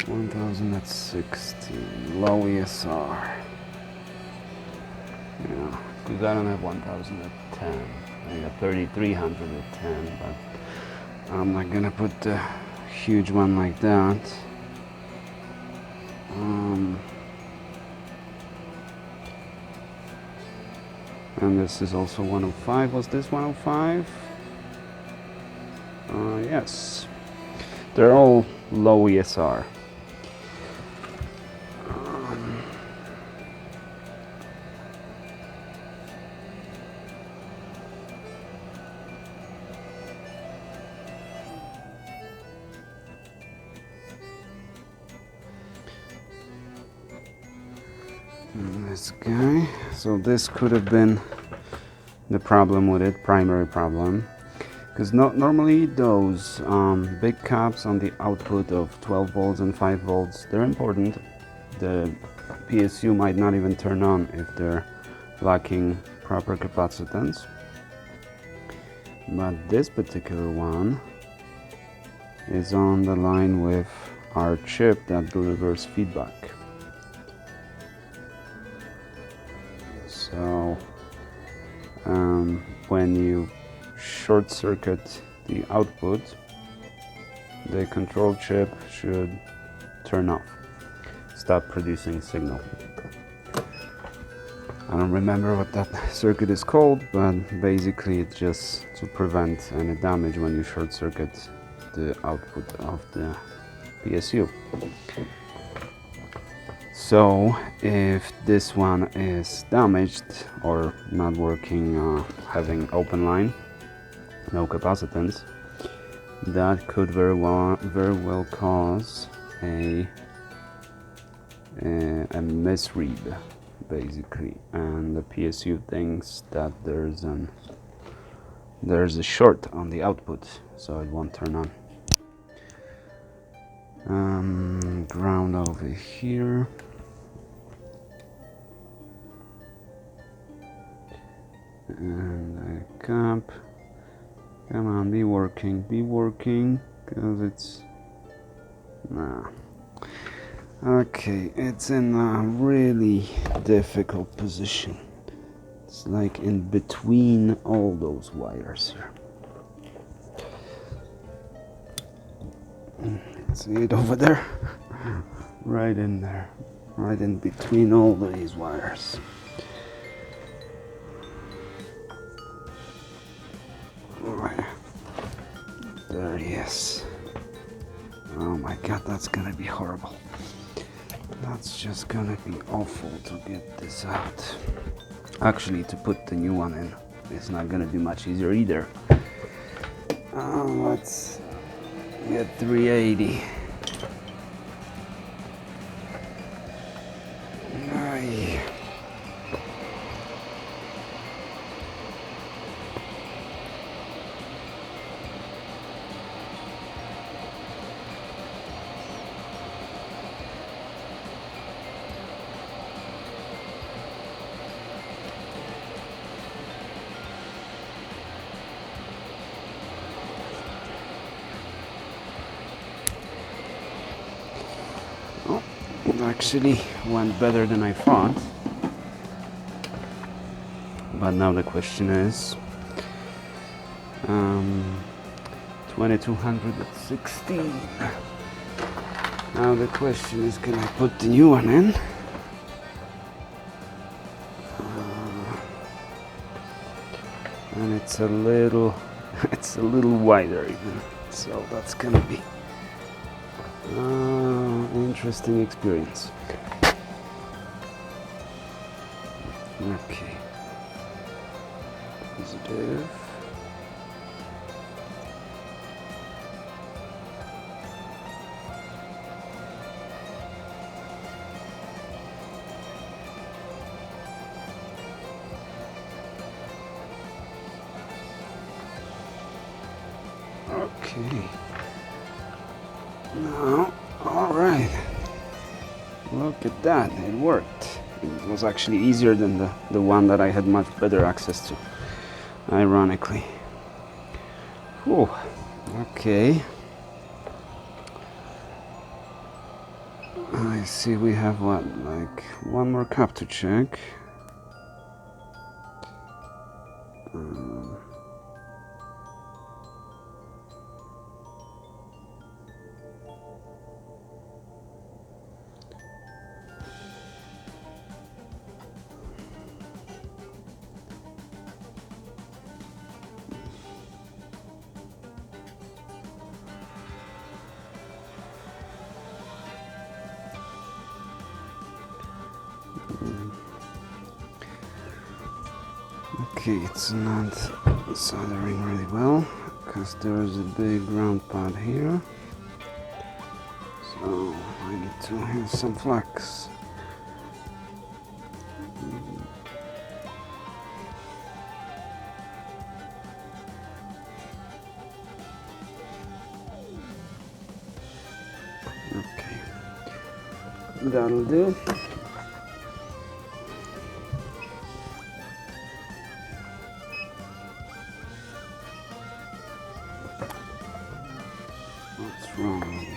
1000 at 16, low ESR. Yeah, because I don't have 1000 at 10. I got 3300 at 10, but I'm not gonna put a huge one like that. And this is also 105. Was this 105? Yes. They're all low ESR. This guy. So this could have been the problem with it, primary problem. Because normally those big caps on the output of 12 volts and 5 volts, they're important. The PSU might not even turn on if they're lacking proper capacitance. But this particular one is on the line with our chip that delivers feedback. So when you short circuit the output, the control chip should turn off, stop producing signal. I don't remember what that circuit is called, but basically it's just to prevent any damage when you short circuit the output of the PSU. So if this one is damaged or not working, having open line, no capacitance, that could very well cause a misread, basically, and the PSU thinks that there's a short on the output, so it won't turn on. Ground over here. And a cap. Come on, be working, because it's... Nah. Okay, it's in a really difficult position. It's like in between all those wires here. See it over there? Right in there. Right in between all these wires. There he is. Oh my god, that's gonna be horrible. That's just gonna be awful to get this out. Actually, to put the new one in, it's not gonna be much easier either. Let's get 380. Aye. It actually went better than I thought. But now the question is 2216. Now the question is, can I put the new one in? And it's a little wider even, so that's gonna be interesting experience. Okay. Positive. Okay. Now, all right. Look at that, it worked. It was actually easier than the one that I had much better access to, ironically. Whew. Okay. I see we have what, like one more cap to check. Okay, it's not soldering really well because there's a big round pad here, so I need to have some flux. Okay, that'll do. What's wrong?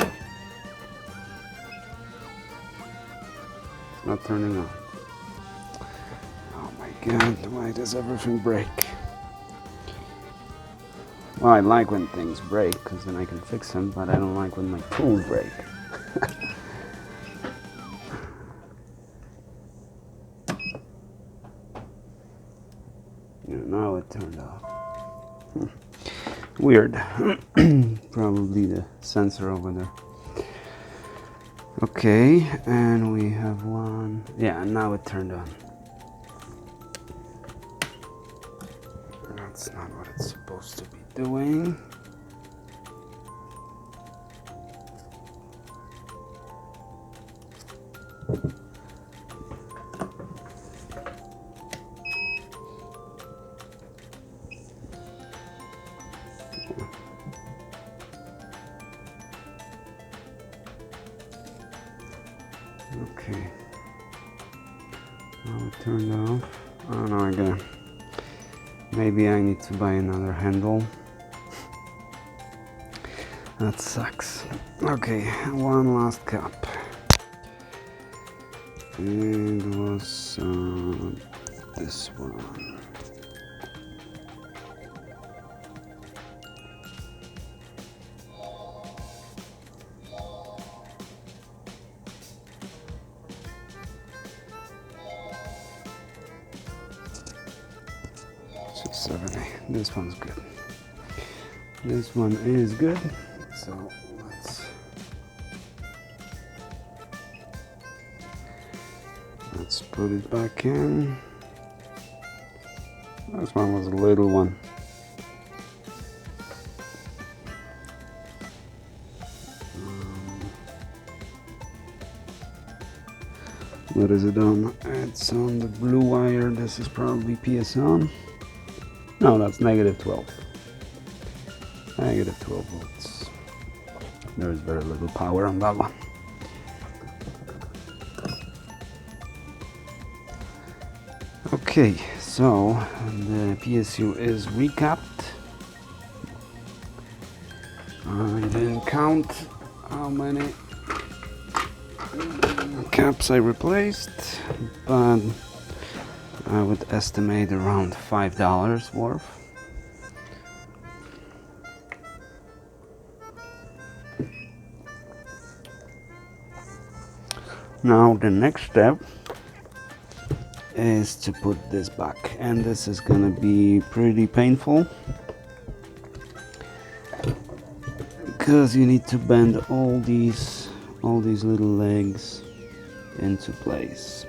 It's not turning on. Oh my god, why does everything break? Well, I like when things break because then I can fix them, but I don't like when my tools break. Yeah, now it turned off. Weird. Probably the sensor over there. Okay, and we have one. Yeah, now it turned on. That's not what it's supposed to be doing. Okay. Now it turned off. Oh no, maybe I need to buy another handle. That sucks. Okay, one last cup. It was this one. $70. This one's good. This one is good. So let's put it back in. This one was a little one. What is it on? It's on the blue wire. This is probably PSU. No, that's -12. -12 volts. There is very little power on that one. Okay, so the PSU is recapped. I didn't count how many caps I replaced, but I would estimate around $5 worth. Now the next step is to put this back, and this is gonna be pretty painful because you need to bend all these little legs into place.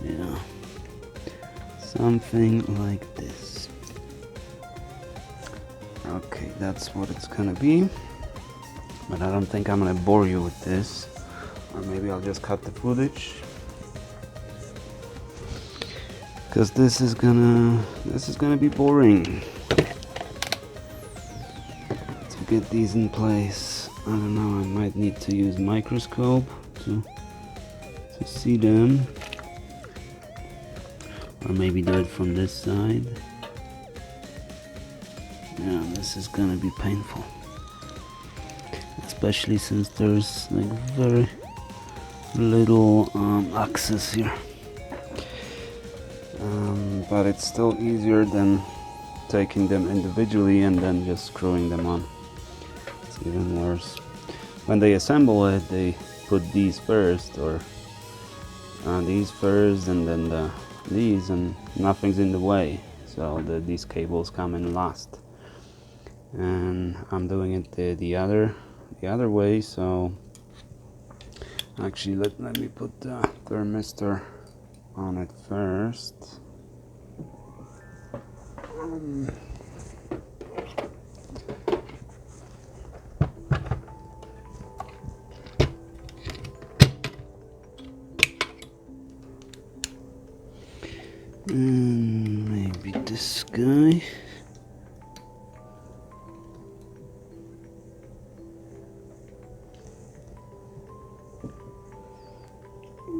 Yeah, something like this. Okay, that's what it's gonna be, but I don't think I'm gonna bore you with this, or maybe I'll just cut the footage, because this is gonna be boring to get these in place. I don't know, I might need to use microscope to see them, or maybe do it from this side. Yeah, this is gonna be painful, especially since there's like very little access here. But it's still easier than taking them individually and then just screwing them on. It's even worse. When they assemble it, they put these first, or these first, and then these, and nothing's in the way. So these cables come in last. And I'm doing it the other way, so Actually, let me put the thermistor on it first. And maybe this guy.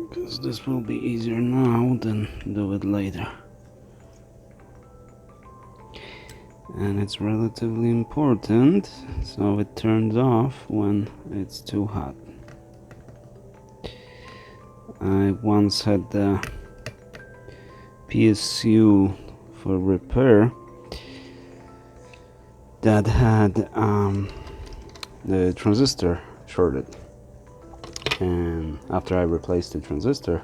Because this will be easier now than do it later. And it's relatively important, so it turns off when it's too hot. I once had the PSU for repair that had the transistor shorted, and after I replaced the transistor,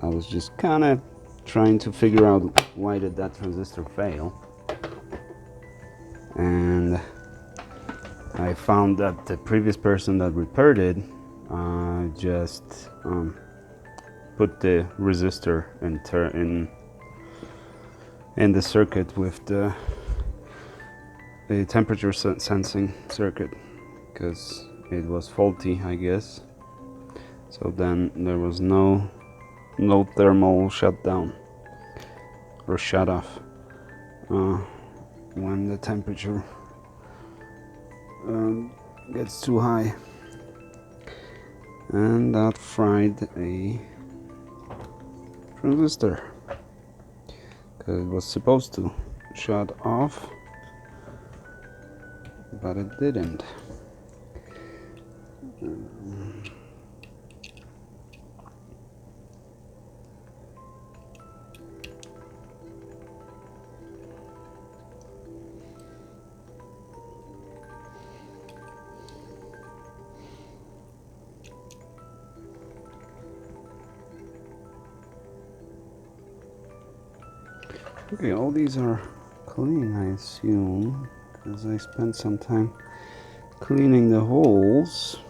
I was just kind of trying to figure out why did that transistor fail, and I found that the previous person that repaired it just put the resistor in the circuit with the temperature sensing circuit, because it was faulty, I guess. So then there was no thermal shutdown or shut off when the temperature gets too high, and that fried a transistor, because it was supposed to shut off, but it didn't. Okay, all these are clean, I assume, because I spent some time cleaning the holes.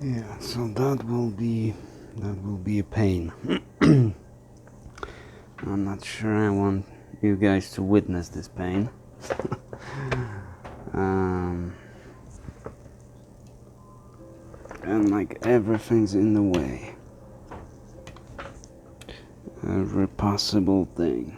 Yeah, so that will be a pain. I'm not sure I want you guys to witness this pain. And like everything's in the way, every possible thing.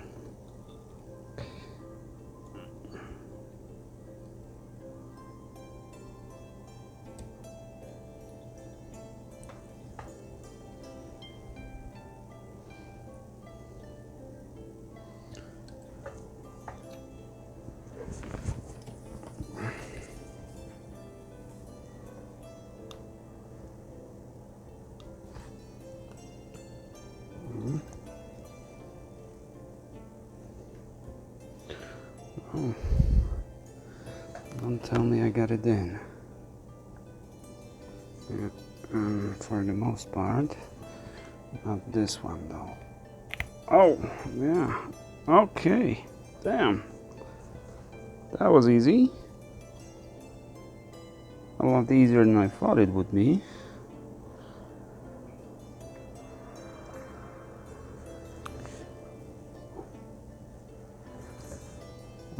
Oh, don't tell me I got it in. Yeah, for the most part. Not this one though. Oh, yeah. Okay. Damn. That was easy. A lot easier than I thought it would be.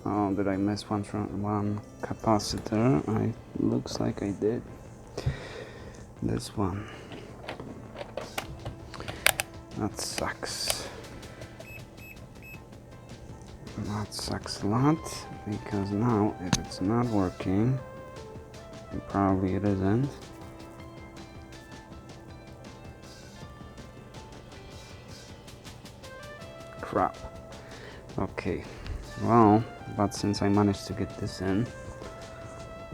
Oh, did I miss one capacitor? Looks like I did. This one. That sucks. That sucks a lot, because now if it's not working, and probably it isn't, crap. Okay, well, but since I managed to get this in,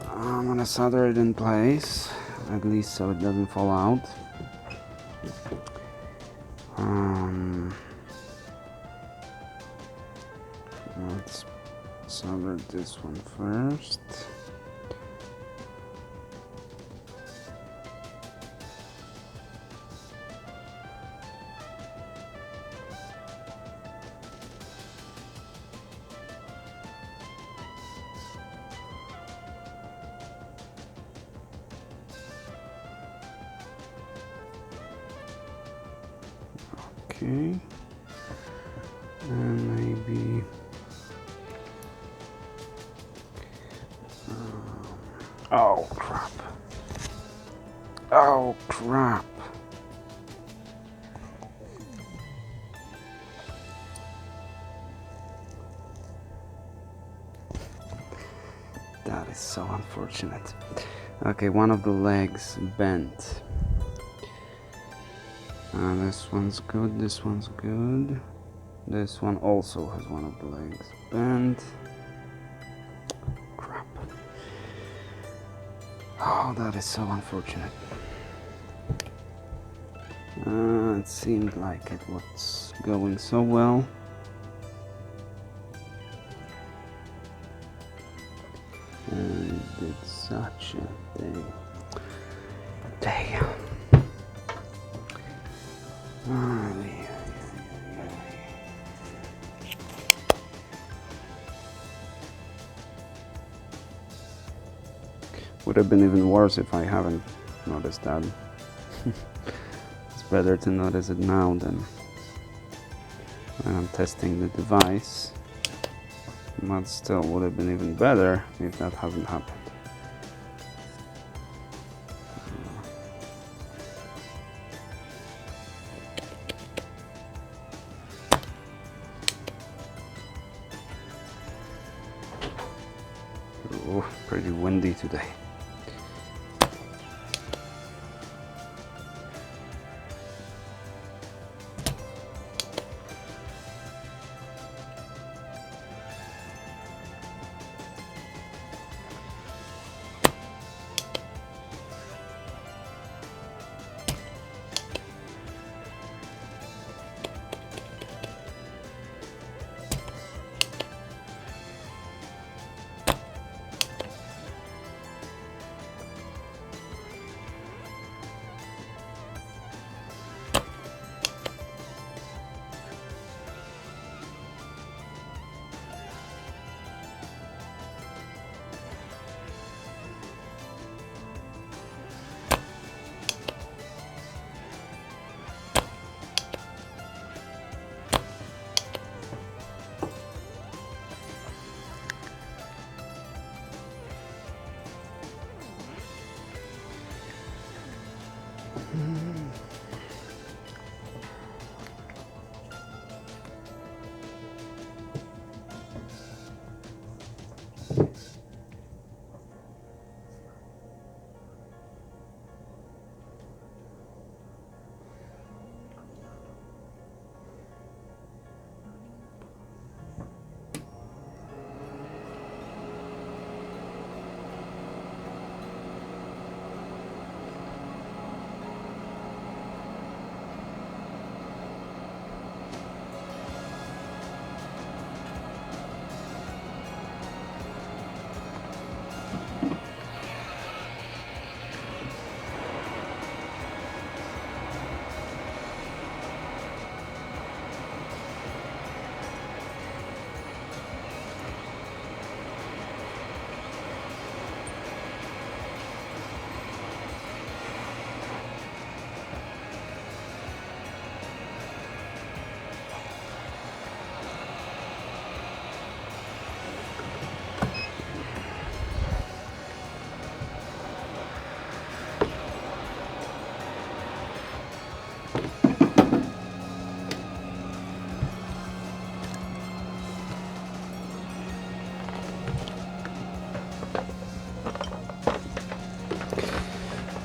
I'm gonna solder it in place, at least so it doesn't fall out. Let's solder this one first. Okay, and maybe oh crap. Oh crap. That is so unfortunate. Okay, one of the legs bent. This one's good, this one's good. This one also has one of the legs bent. Crap. Oh, that is so unfortunate. It seemed like it was going so well. And it did such a thing. Damn. Would have been even worse if I haven't noticed that. It's better to notice it now than when I'm testing the device. But still would have been even better if that hasn't happened. Oh, pretty windy today.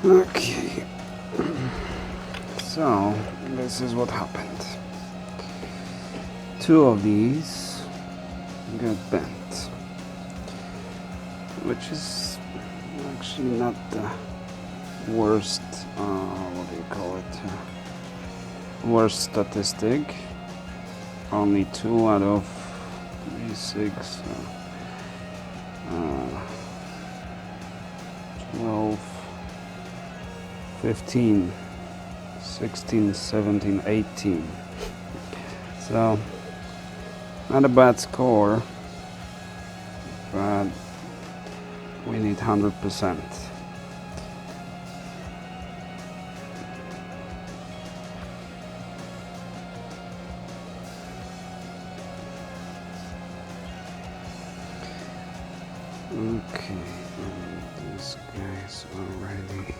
Okay, so this is what happened. Two of these got bent, which is actually not the worst, what do you call it, worst statistic. Only 2 out of 36. 12, 15, 16, 17, 18. So not a bad score, but we need 100%. Okay, this guy's already,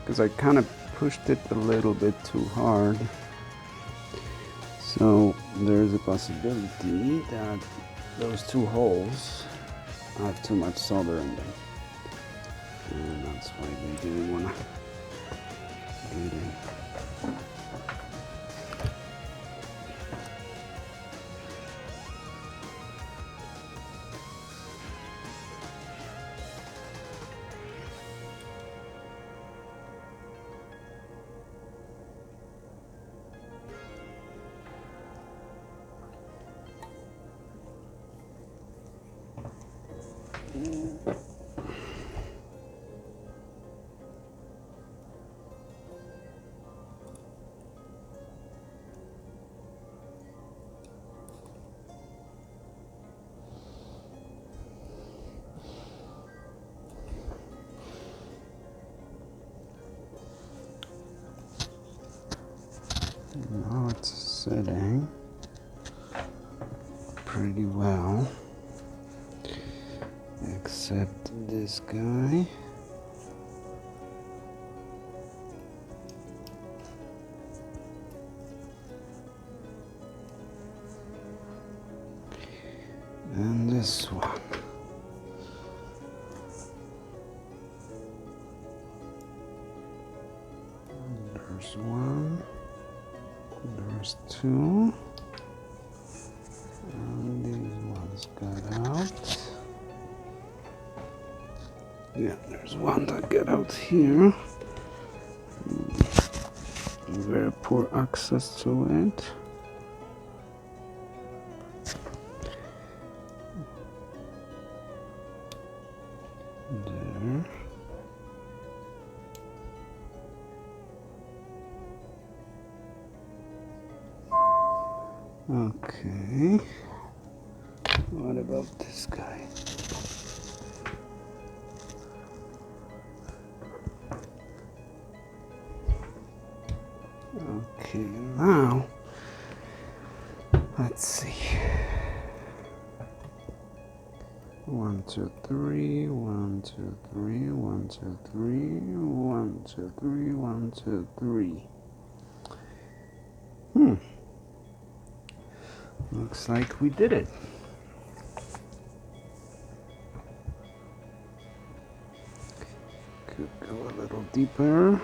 because I kind of pushed it a little bit too hard, so there's a possibility that those two holes have too much solder in them, and that's why we didn't want to get in. Now it's sitting pretty well, except this guy. And this one. There's one. There's two. And these ones got out. Yeah, there's one that got out here. Very poor access to it. There. Okay. What about this guy? Okay, now let's see. 1, 2, 3, 1, 2, 3, 1, 2, 3, 1, 2, 3, 1, 2, 3. Looks like we did it. Could go a little deeper.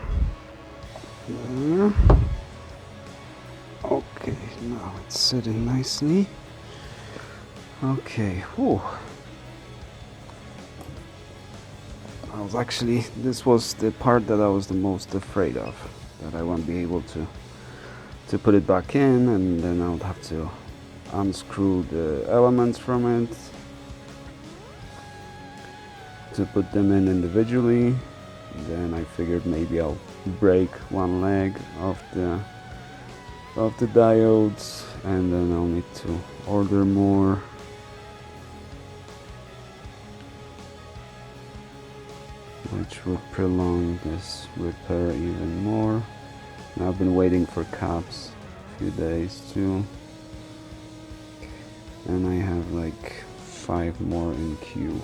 There. Okay, now it's sitting nicely. Okay, whew. This was the part that I was the most afraid of, that I won't be able to put it back in, and then I would have to unscrew the elements from it to put them in individually. Then I figured maybe I'll break one leg of the diodes, and then I'll need to order more. Which would prolong this repair even more. Now I've been waiting for caps a few days too, and I have like 5 more in queue,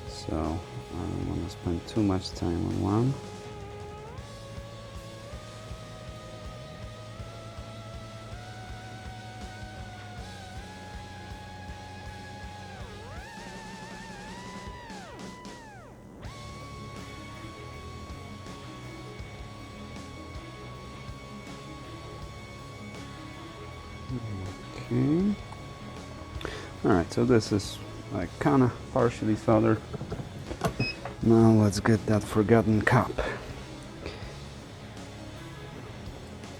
so I don't want to spend too much time on one. Okay. Alright, so this is like kinda partially soldered. Now let's get that forgotten cap.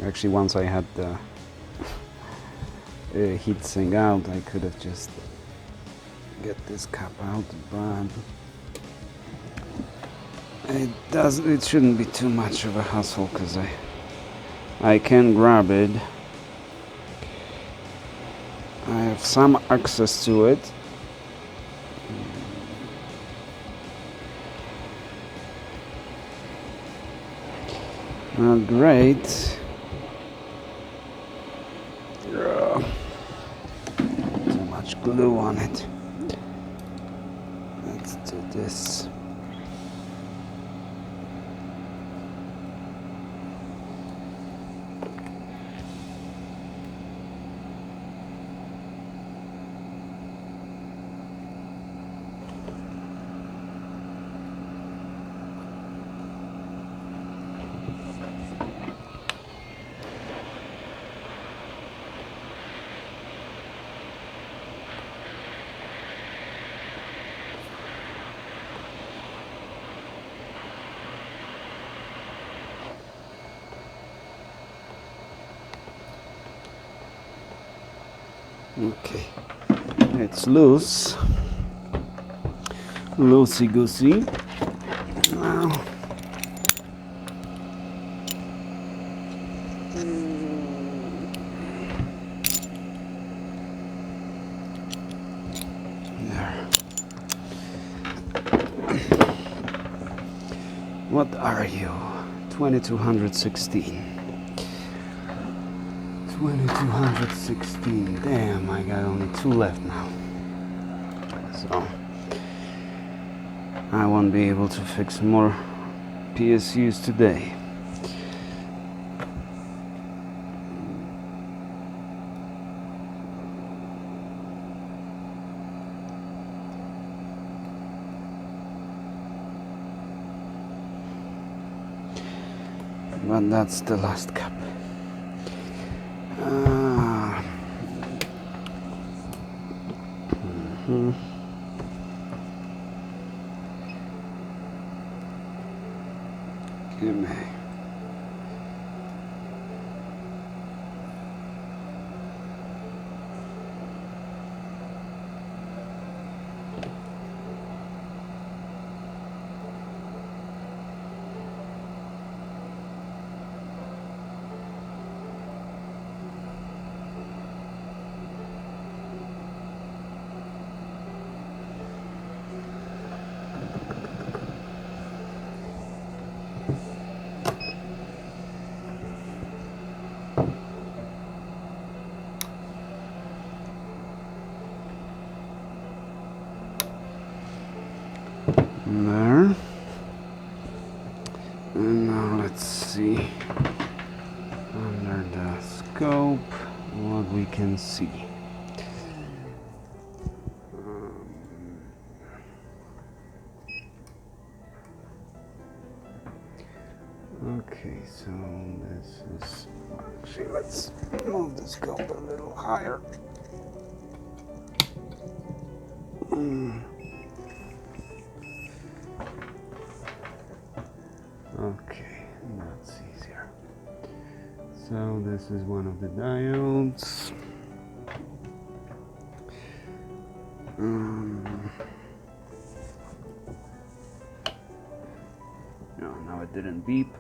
Actually, once I had heatsink out, I could have just get this cap out, but it shouldn't be too much of a hassle because I can grab it. I have some access to it. Not great. Too much glue on it. Let's do this. Okay, it's loose, loosey-goosey. Now, there. What are you? 2216. 2216. Damn, I got only 2 left now. So I won't be able to fix more PSUs today. But that's the last cup. Give me. There. And now let's see under the scope what we can see. Okay, so this is actually, let's move the scope a little higher. Okay, that's easier. So this is one of the diodes. No, now it didn't beep.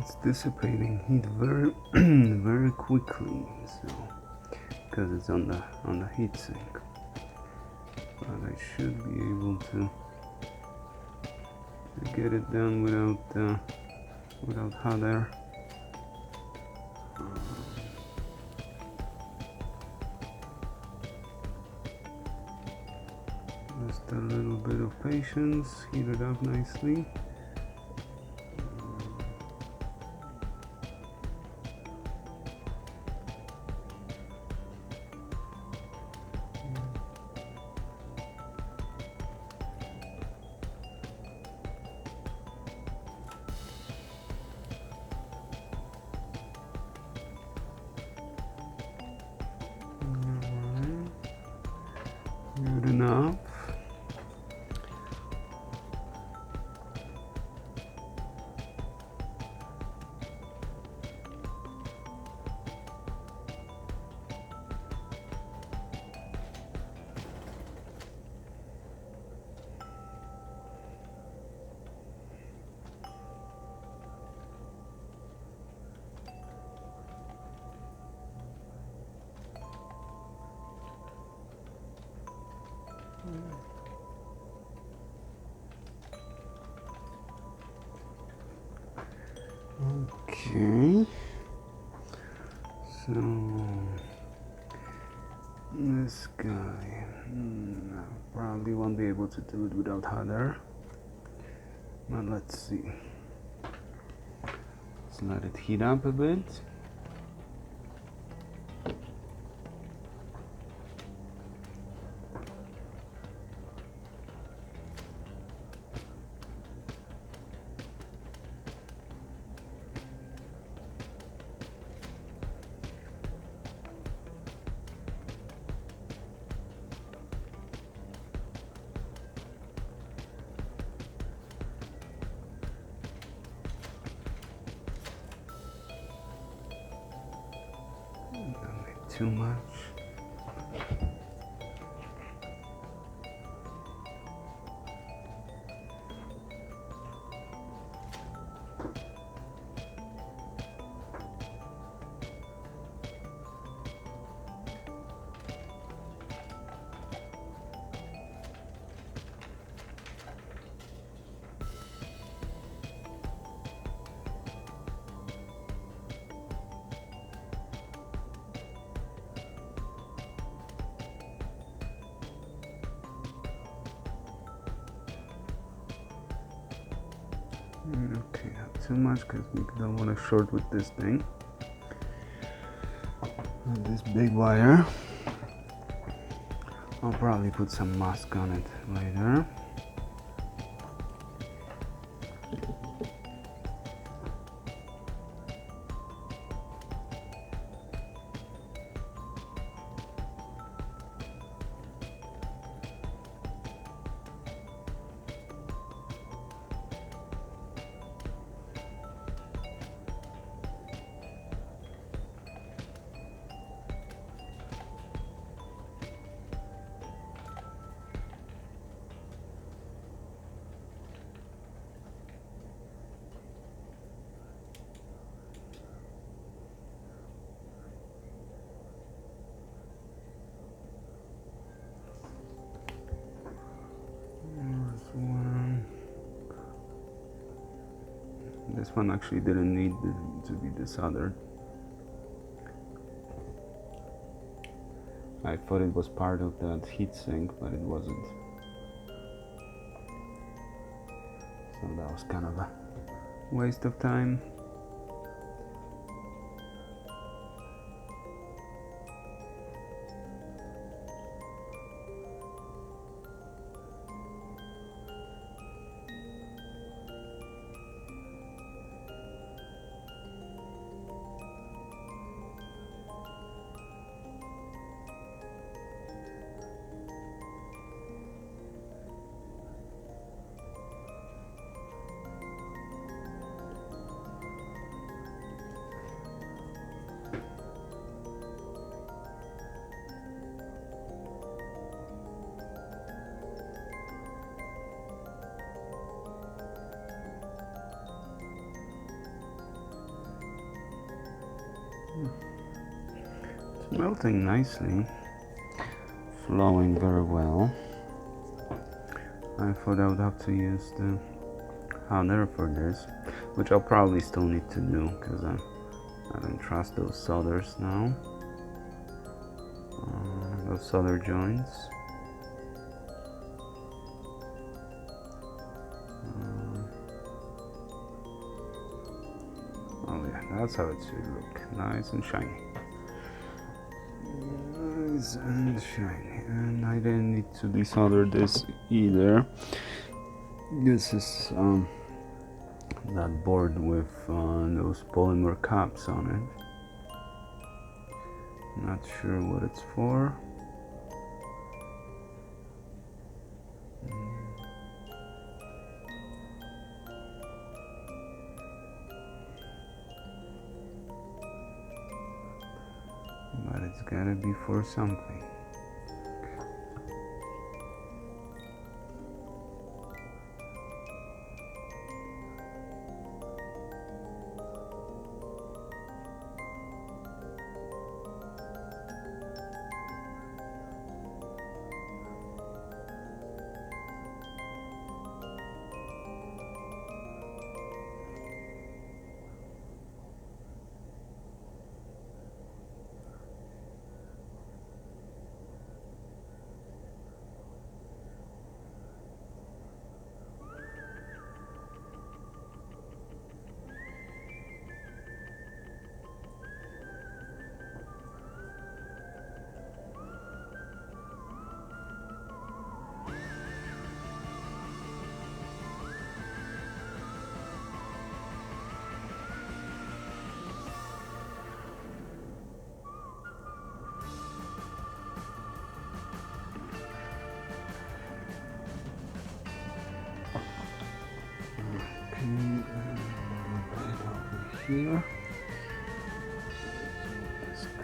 It's dissipating heat very very quickly, so because it's on the heat sink. But I should be able to get it done without hot air. Just a little bit of patience, heat it up nicely. Good enough. Okay, so this guy, I probably won't be able to do it without hot air, but let's see. Let's let it heat up a bit. Don't make too much. Okay, not too much because we don't want to short with this thing. And this big wire, I'll probably put some mask on it later. This one actually didn't need to be desoldered. I thought it was part of that heatsink, but it wasn't. So that was kind of a waste of time. melting nicely, flowing very well. I thought I would have to use the powder for this, which I'll probably still need to do because I don't trust those solders now, those solder joints. Oh yeah, that's how it should look, nice and shiny. Nice and shiny. And I didn't need to desolder this either. This is that board with those polymer caps on it. Not sure what it's for. But it's gotta be for something. Here. Let's go.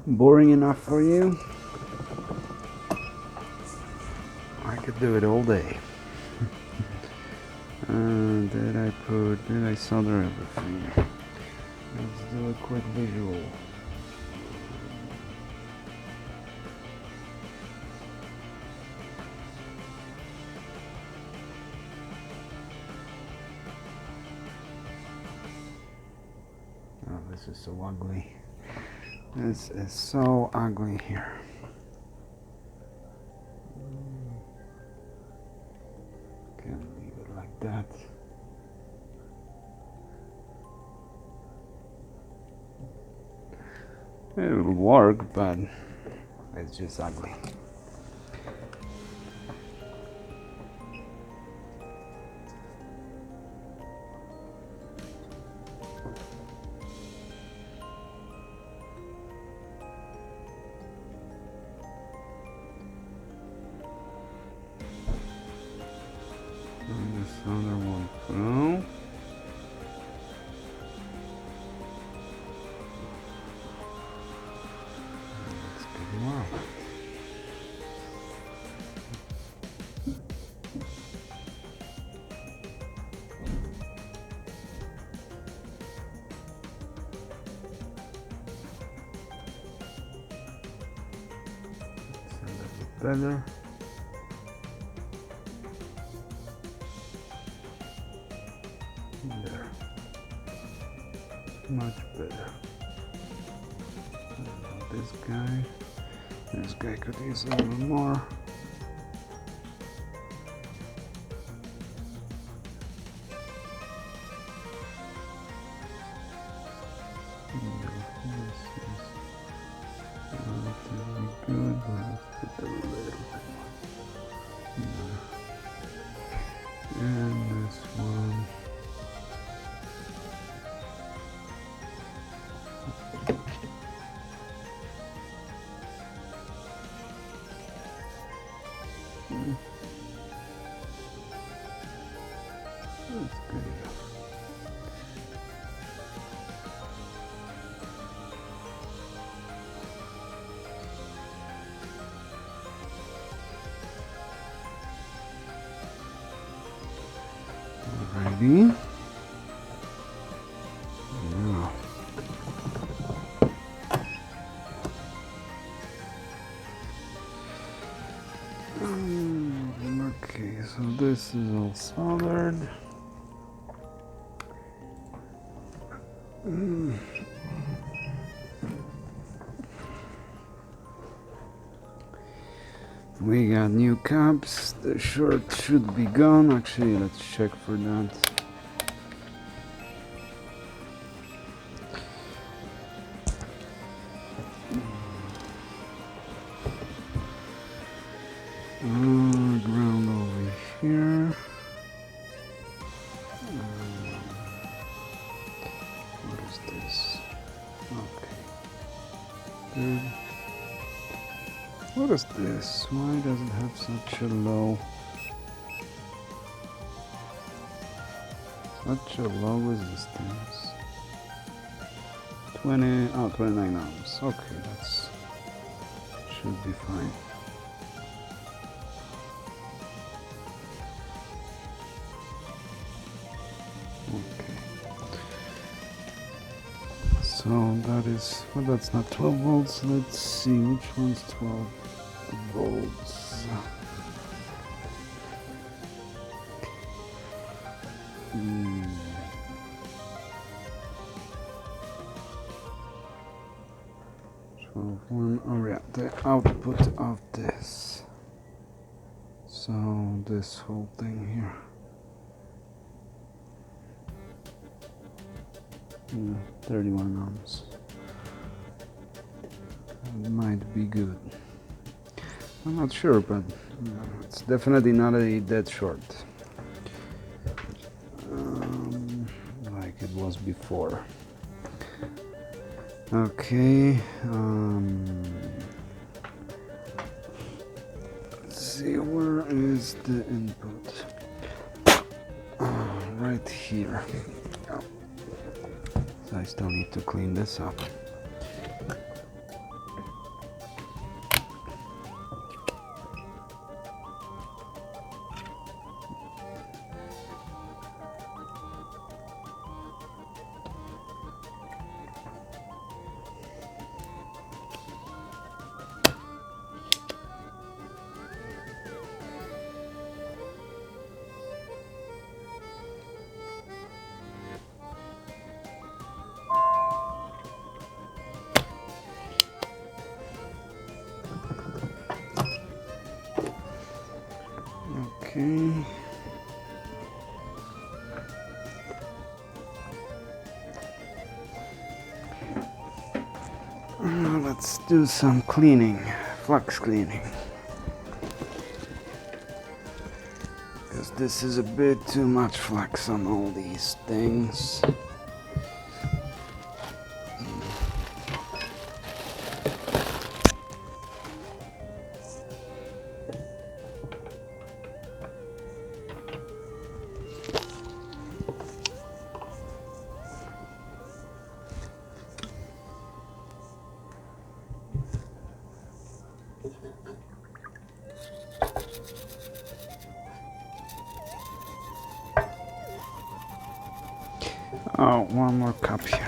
Boring enough for you? I could do it all day. Did I solder everything? Let's do a quick visual. this is so ugly. This is so ugly here. Can leave it like that. It will work, but it's just ugly. And this other one through. Let's get more. Better. There. Much better. This guy. This guy could use a little more. Good, but let's put a little bit more. And this one. That's good enough. Alrighty. Yeah. Okay, so this is all soldered. We got new caps. The short should be gone. Actually, let's check for that. Ground over here. What is this? Okay. Good. What is this? Why does it have such a low resistance? 29 ohms. Okay, that's should be fine. Okay. So that is, well, that's not 12 volts. Let's see which one's 12 volts. Oh yeah, the output of this. So this whole thing here. 31 ohms. It might be good. I'm not sure, but it's definitely not a dead short. Like it was before. Okay. Let's see, where is the input? Right here. Oh. So I still need to clean this up. Okay. Let's do some cleaning, flux cleaning. Because this is a bit too much flux on all these things. Oh, one more cup here.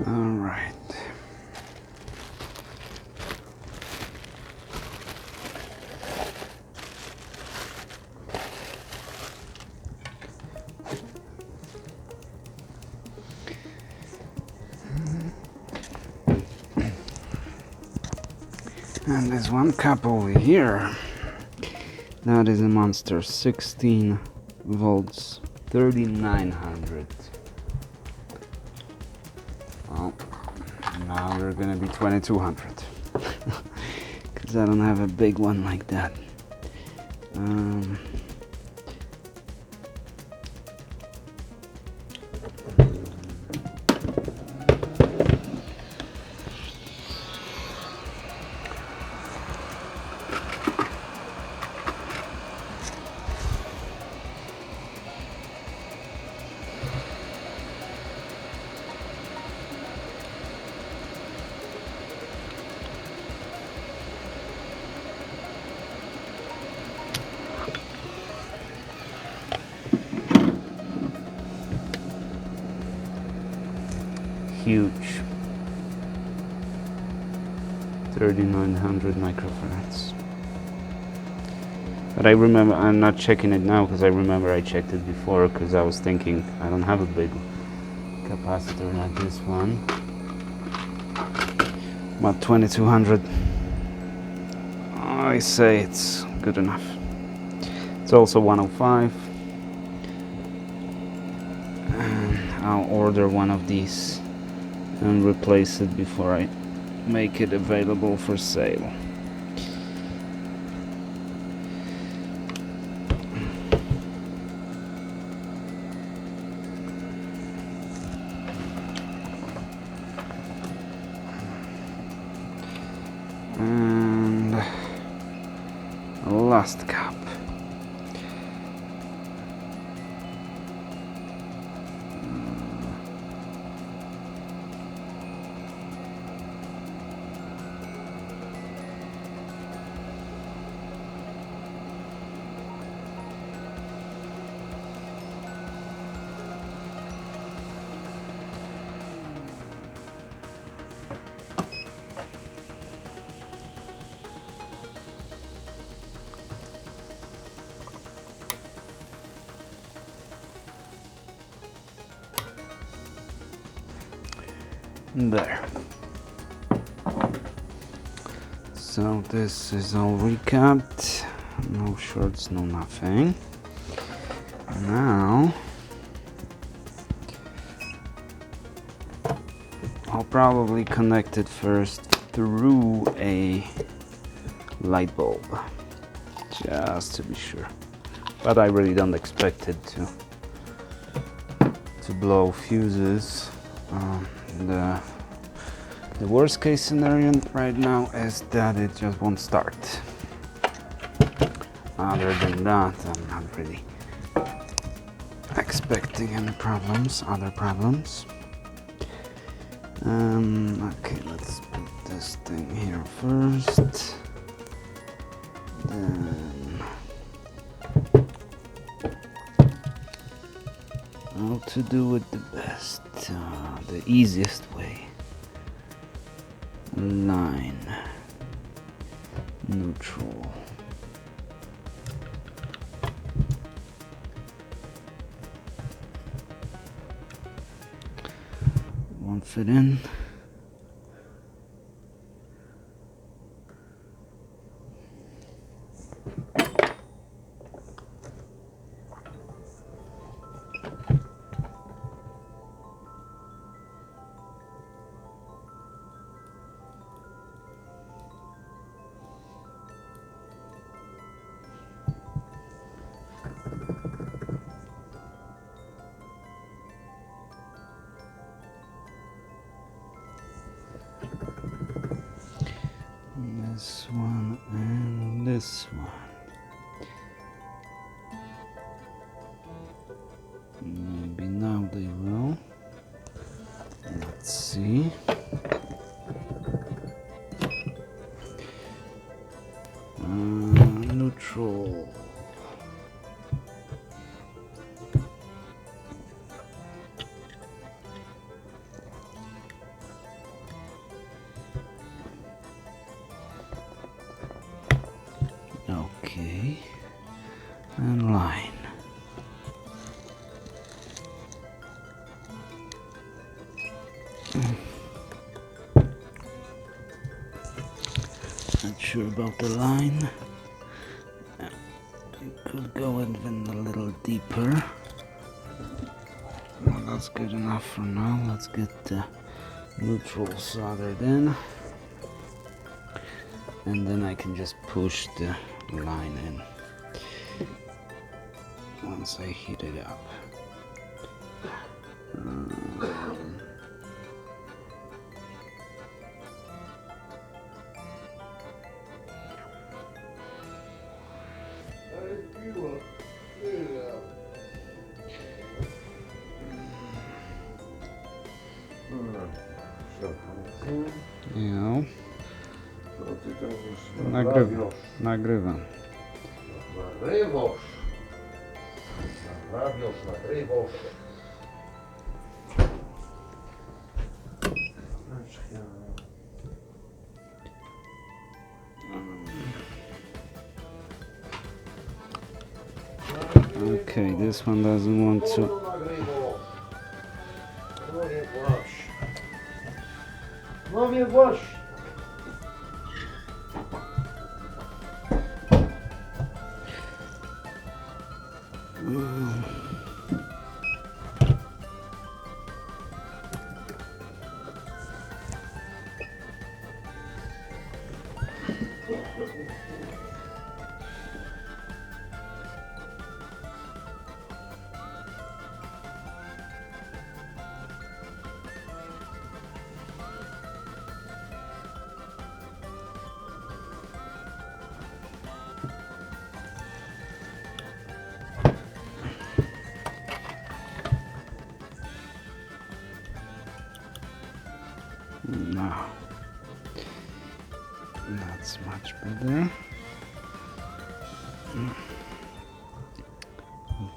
All right. And there's one cup over here. That is a monster, 16 volts, 3900. Well, now we're gonna be 2200. Because I don't have a big one like that. Huge, 3900 microfarads. But I remember, I'm not checking it now because I remember I checked it before because I was thinking I don't have a big capacitor like this one. But 2200, I say it's good enough. It's also 105. And I'll order one of these and replace it before I make it available for sale. And last cup. There. So this is all recapped, no shorts, no nothing. Now I'll probably connect it first through a light bulb, just to be sure. But I really don't expect it to blow fuses. The worst case scenario right now is that it just won't start. Other than that, I'm not really expecting any problems, other problems. Okay, let's put this thing here first. Then how to do it the best, the easiest way. Line, neutral. Won't fit in. This one and this one. Maybe now they will. Let's see. Neutral. Okay, and line. Not sure about the line. It could go even a little deeper. Well, that's good enough for now. Let's get the neutral soldered in. And then I can just push the line in once I heat it up. Ja. Nagrywam. Nagrywasz. Okay, this one doesn't want to. No nie właśnie. No, that's much better.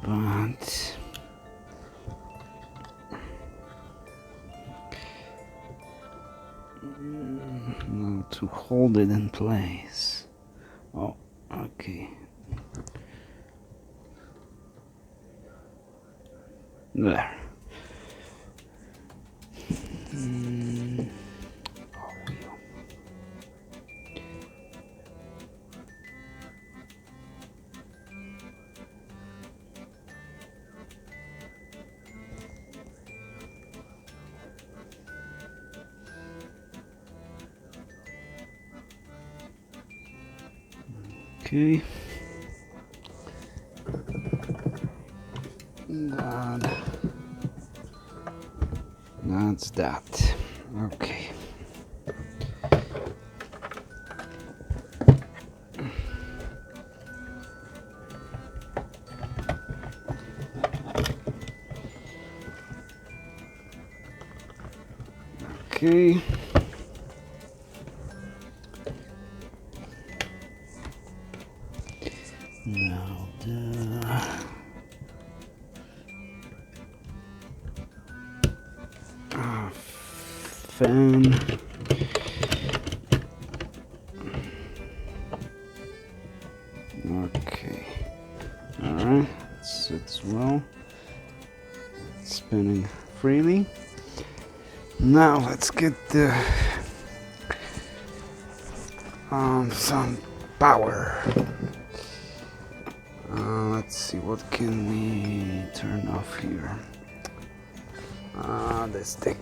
But no, to hold it in place. Oh, okay. There. Okay. That's that. Okay. Okay. Now the fan. Okay. All right. It's well. It's spinning freely. Now let's get the some power. Let's see, what can we turn off here? This thing.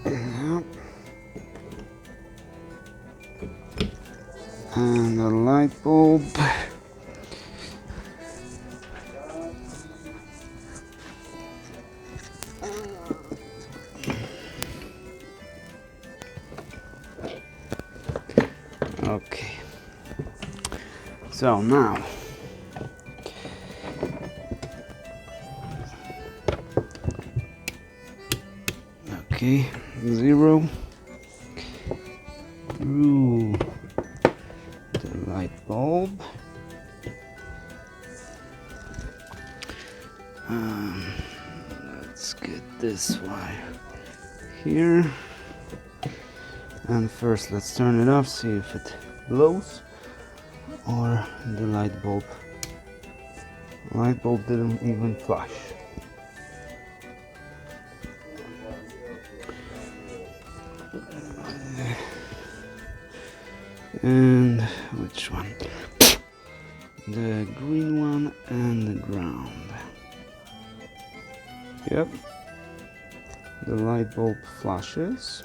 Yep. And the light bulb. Okay. So now okay, 0 through the light bulb. Let's get this wire here. And first let's turn it off, see if it blows or the light bulb didn't even flash. And which one? The green one and the ground. Yep, the light bulb flashes.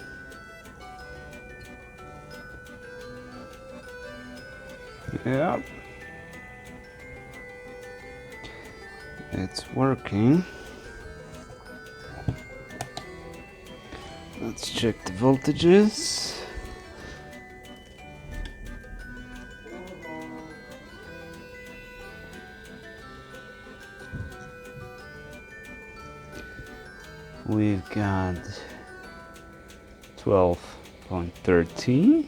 Yep, it's working. Let's check the voltages. We've got 12.13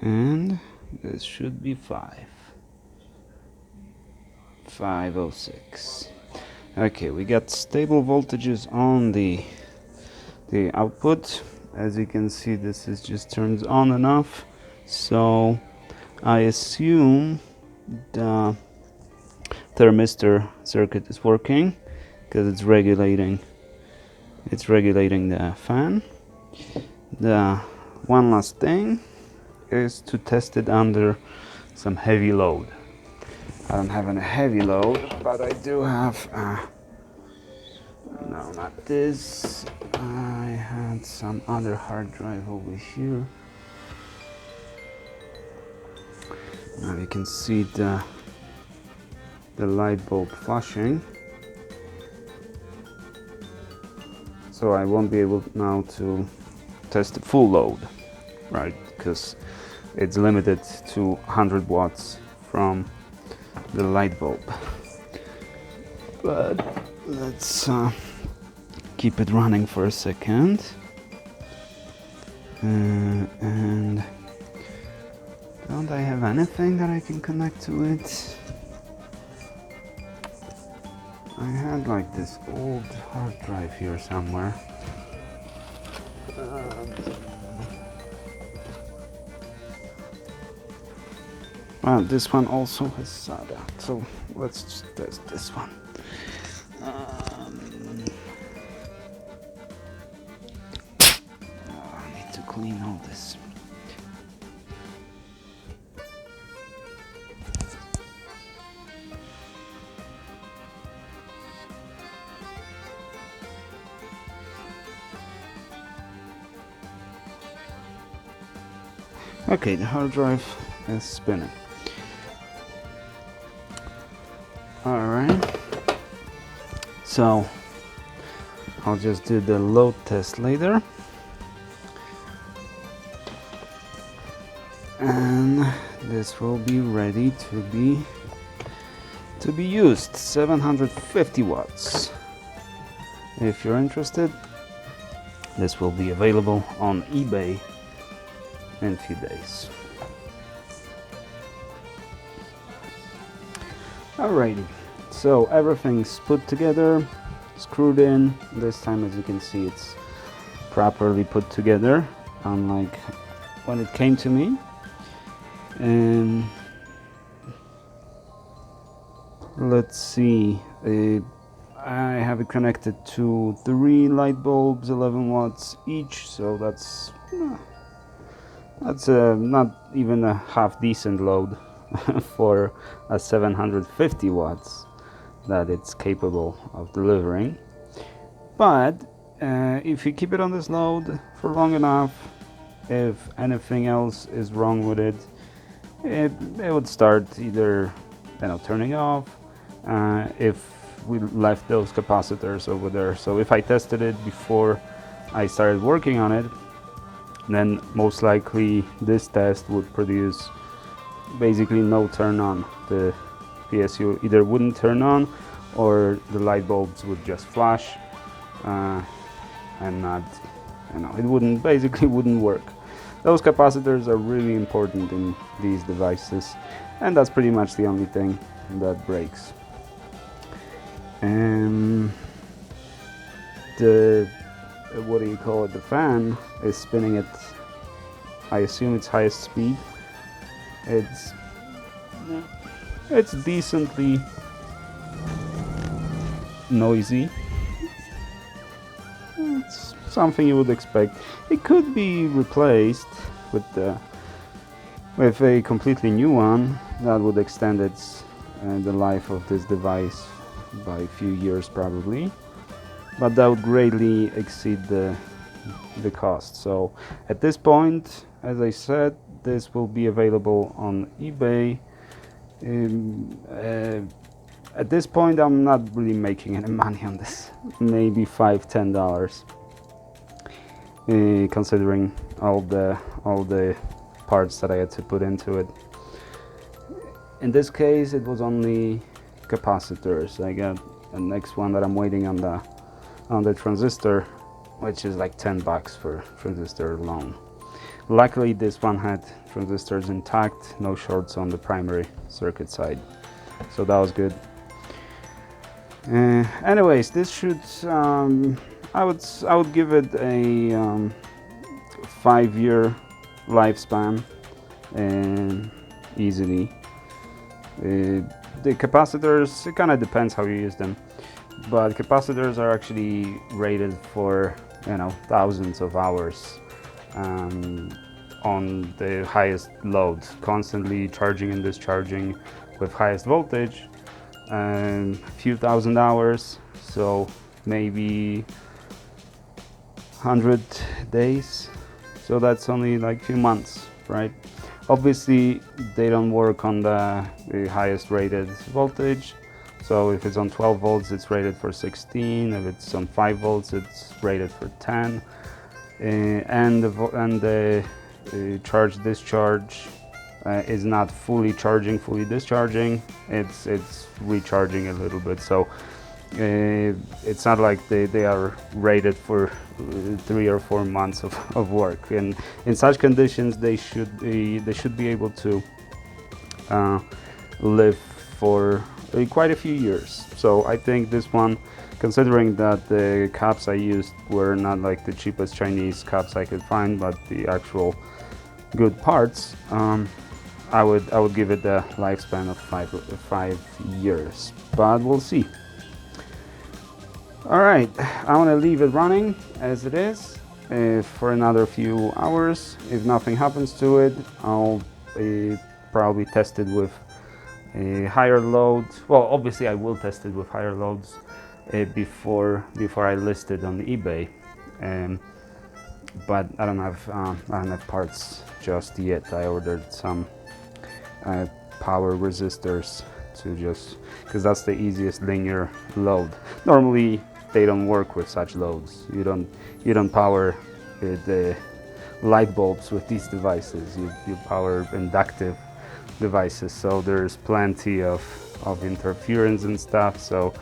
and this should be 506. Okay, we got stable voltages on the output. As you can see, this is just turns on and off, so I assume the thermistor circuit is working because it's regulating the fan. The one last thing is to test it under some heavy load. I don't have any heavy load, but I do have no, not this. I had some other hard drive over here. Now you can see the light bulb flashing. So I won't be able now to test the full load, right? Because it's limited to 100 watts from the light bulb. But let's keep it running for a second. And don't I have anything that I can connect to it? I had like this old hard drive here somewhere. Well, this one also has SATA, so let's just test this one. I need to clean all this. Okay, the hard drive is spinning. Alright, so I'll just do the load test later. And this will be ready to be used. 750 watts. If you're interested, this will be available on eBay in a few days. Alrighty, so everything's put together, screwed in. This time, as you can see, it's properly put together, unlike when it came to me. And let's see, I have it connected to 3 light bulbs, 11 watts each, so that's not even a half decent load for a 750 watts that it's capable of delivering. But if you keep it on this load for long enough, if anything else is wrong with it, it would start either turning off if we left those capacitors over there. So if I tested it before I started working on it, then most likely this test would produce basically no turn on. The PSU either wouldn't turn on or the light bulbs would just flash and not, it wouldn't work. Those capacitors are really important in these devices, and that's pretty much the only thing that breaks. And the the fan is spinning at, I assume, its highest speed. It's decently noisy. It's something you would expect. It could be replaced with a completely new one that would extend the life of this device by a few years probably, but that would greatly exceed the cost. So at this point, as I said, this will be available on eBay. At this point, I'm not really making any money on this. Maybe $5–10, considering all the parts that I had to put into it. In this case, it was only capacitors. I got the next one that I'm waiting on the transistor, which is like $10 for transistor alone. Luckily, this one had transistors intact, no shorts on the primary circuit side, so that was good. Anyways, this should I would give it a 5-year lifespan easily. The capacitors, it kind of depends how you use them, but capacitors are actually rated for thousands of hours on the highest load, constantly charging and discharging with highest voltage, a few thousand hours, so maybe 100 days, so that's only like a few months, right? Obviously they don't work on the highest rated voltage, so if it's on 12 volts it's rated for 16, if it's on 5 volts it's rated for 10, and the charge discharge is not fully charging, fully discharging, it's recharging a little bit, so it's not like they are rated for 3 or 4 months of work, and in such conditions they should be able to live for quite a few years. So I think this one, considering that the caps I used were not like the cheapest Chinese caps I could find, but the actual good parts, I would give it the lifespan of 5 years, but we'll see. Alright, I want to leave it running as it is for another few hours. If nothing happens to it, I'll probably test it with a higher load. Well, obviously I will test it with higher loads before I list it on eBay. but I don't have parts just yet. I ordered some power resistors to just, because that's the easiest linear load. Normally they don't work with such loads. You don't power the light bulbs with these devices. You power inductive devices, so there's plenty of interference and stuff. So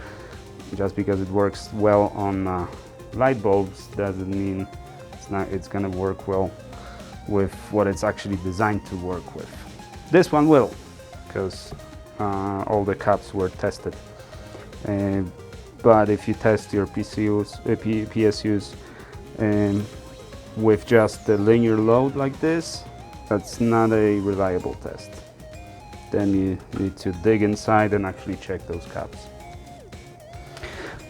just because it works well on light bulbs doesn't mean it's gonna work well with what it's actually designed to work with. This one will, because all the caps were tested. But if you test your PSUs with just the linear load like this, that's not a reliable test. Then you need to dig inside and actually check those caps.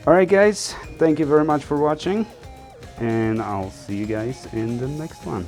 Alright guys, thank you very much for watching, and I'll see you guys in the next one.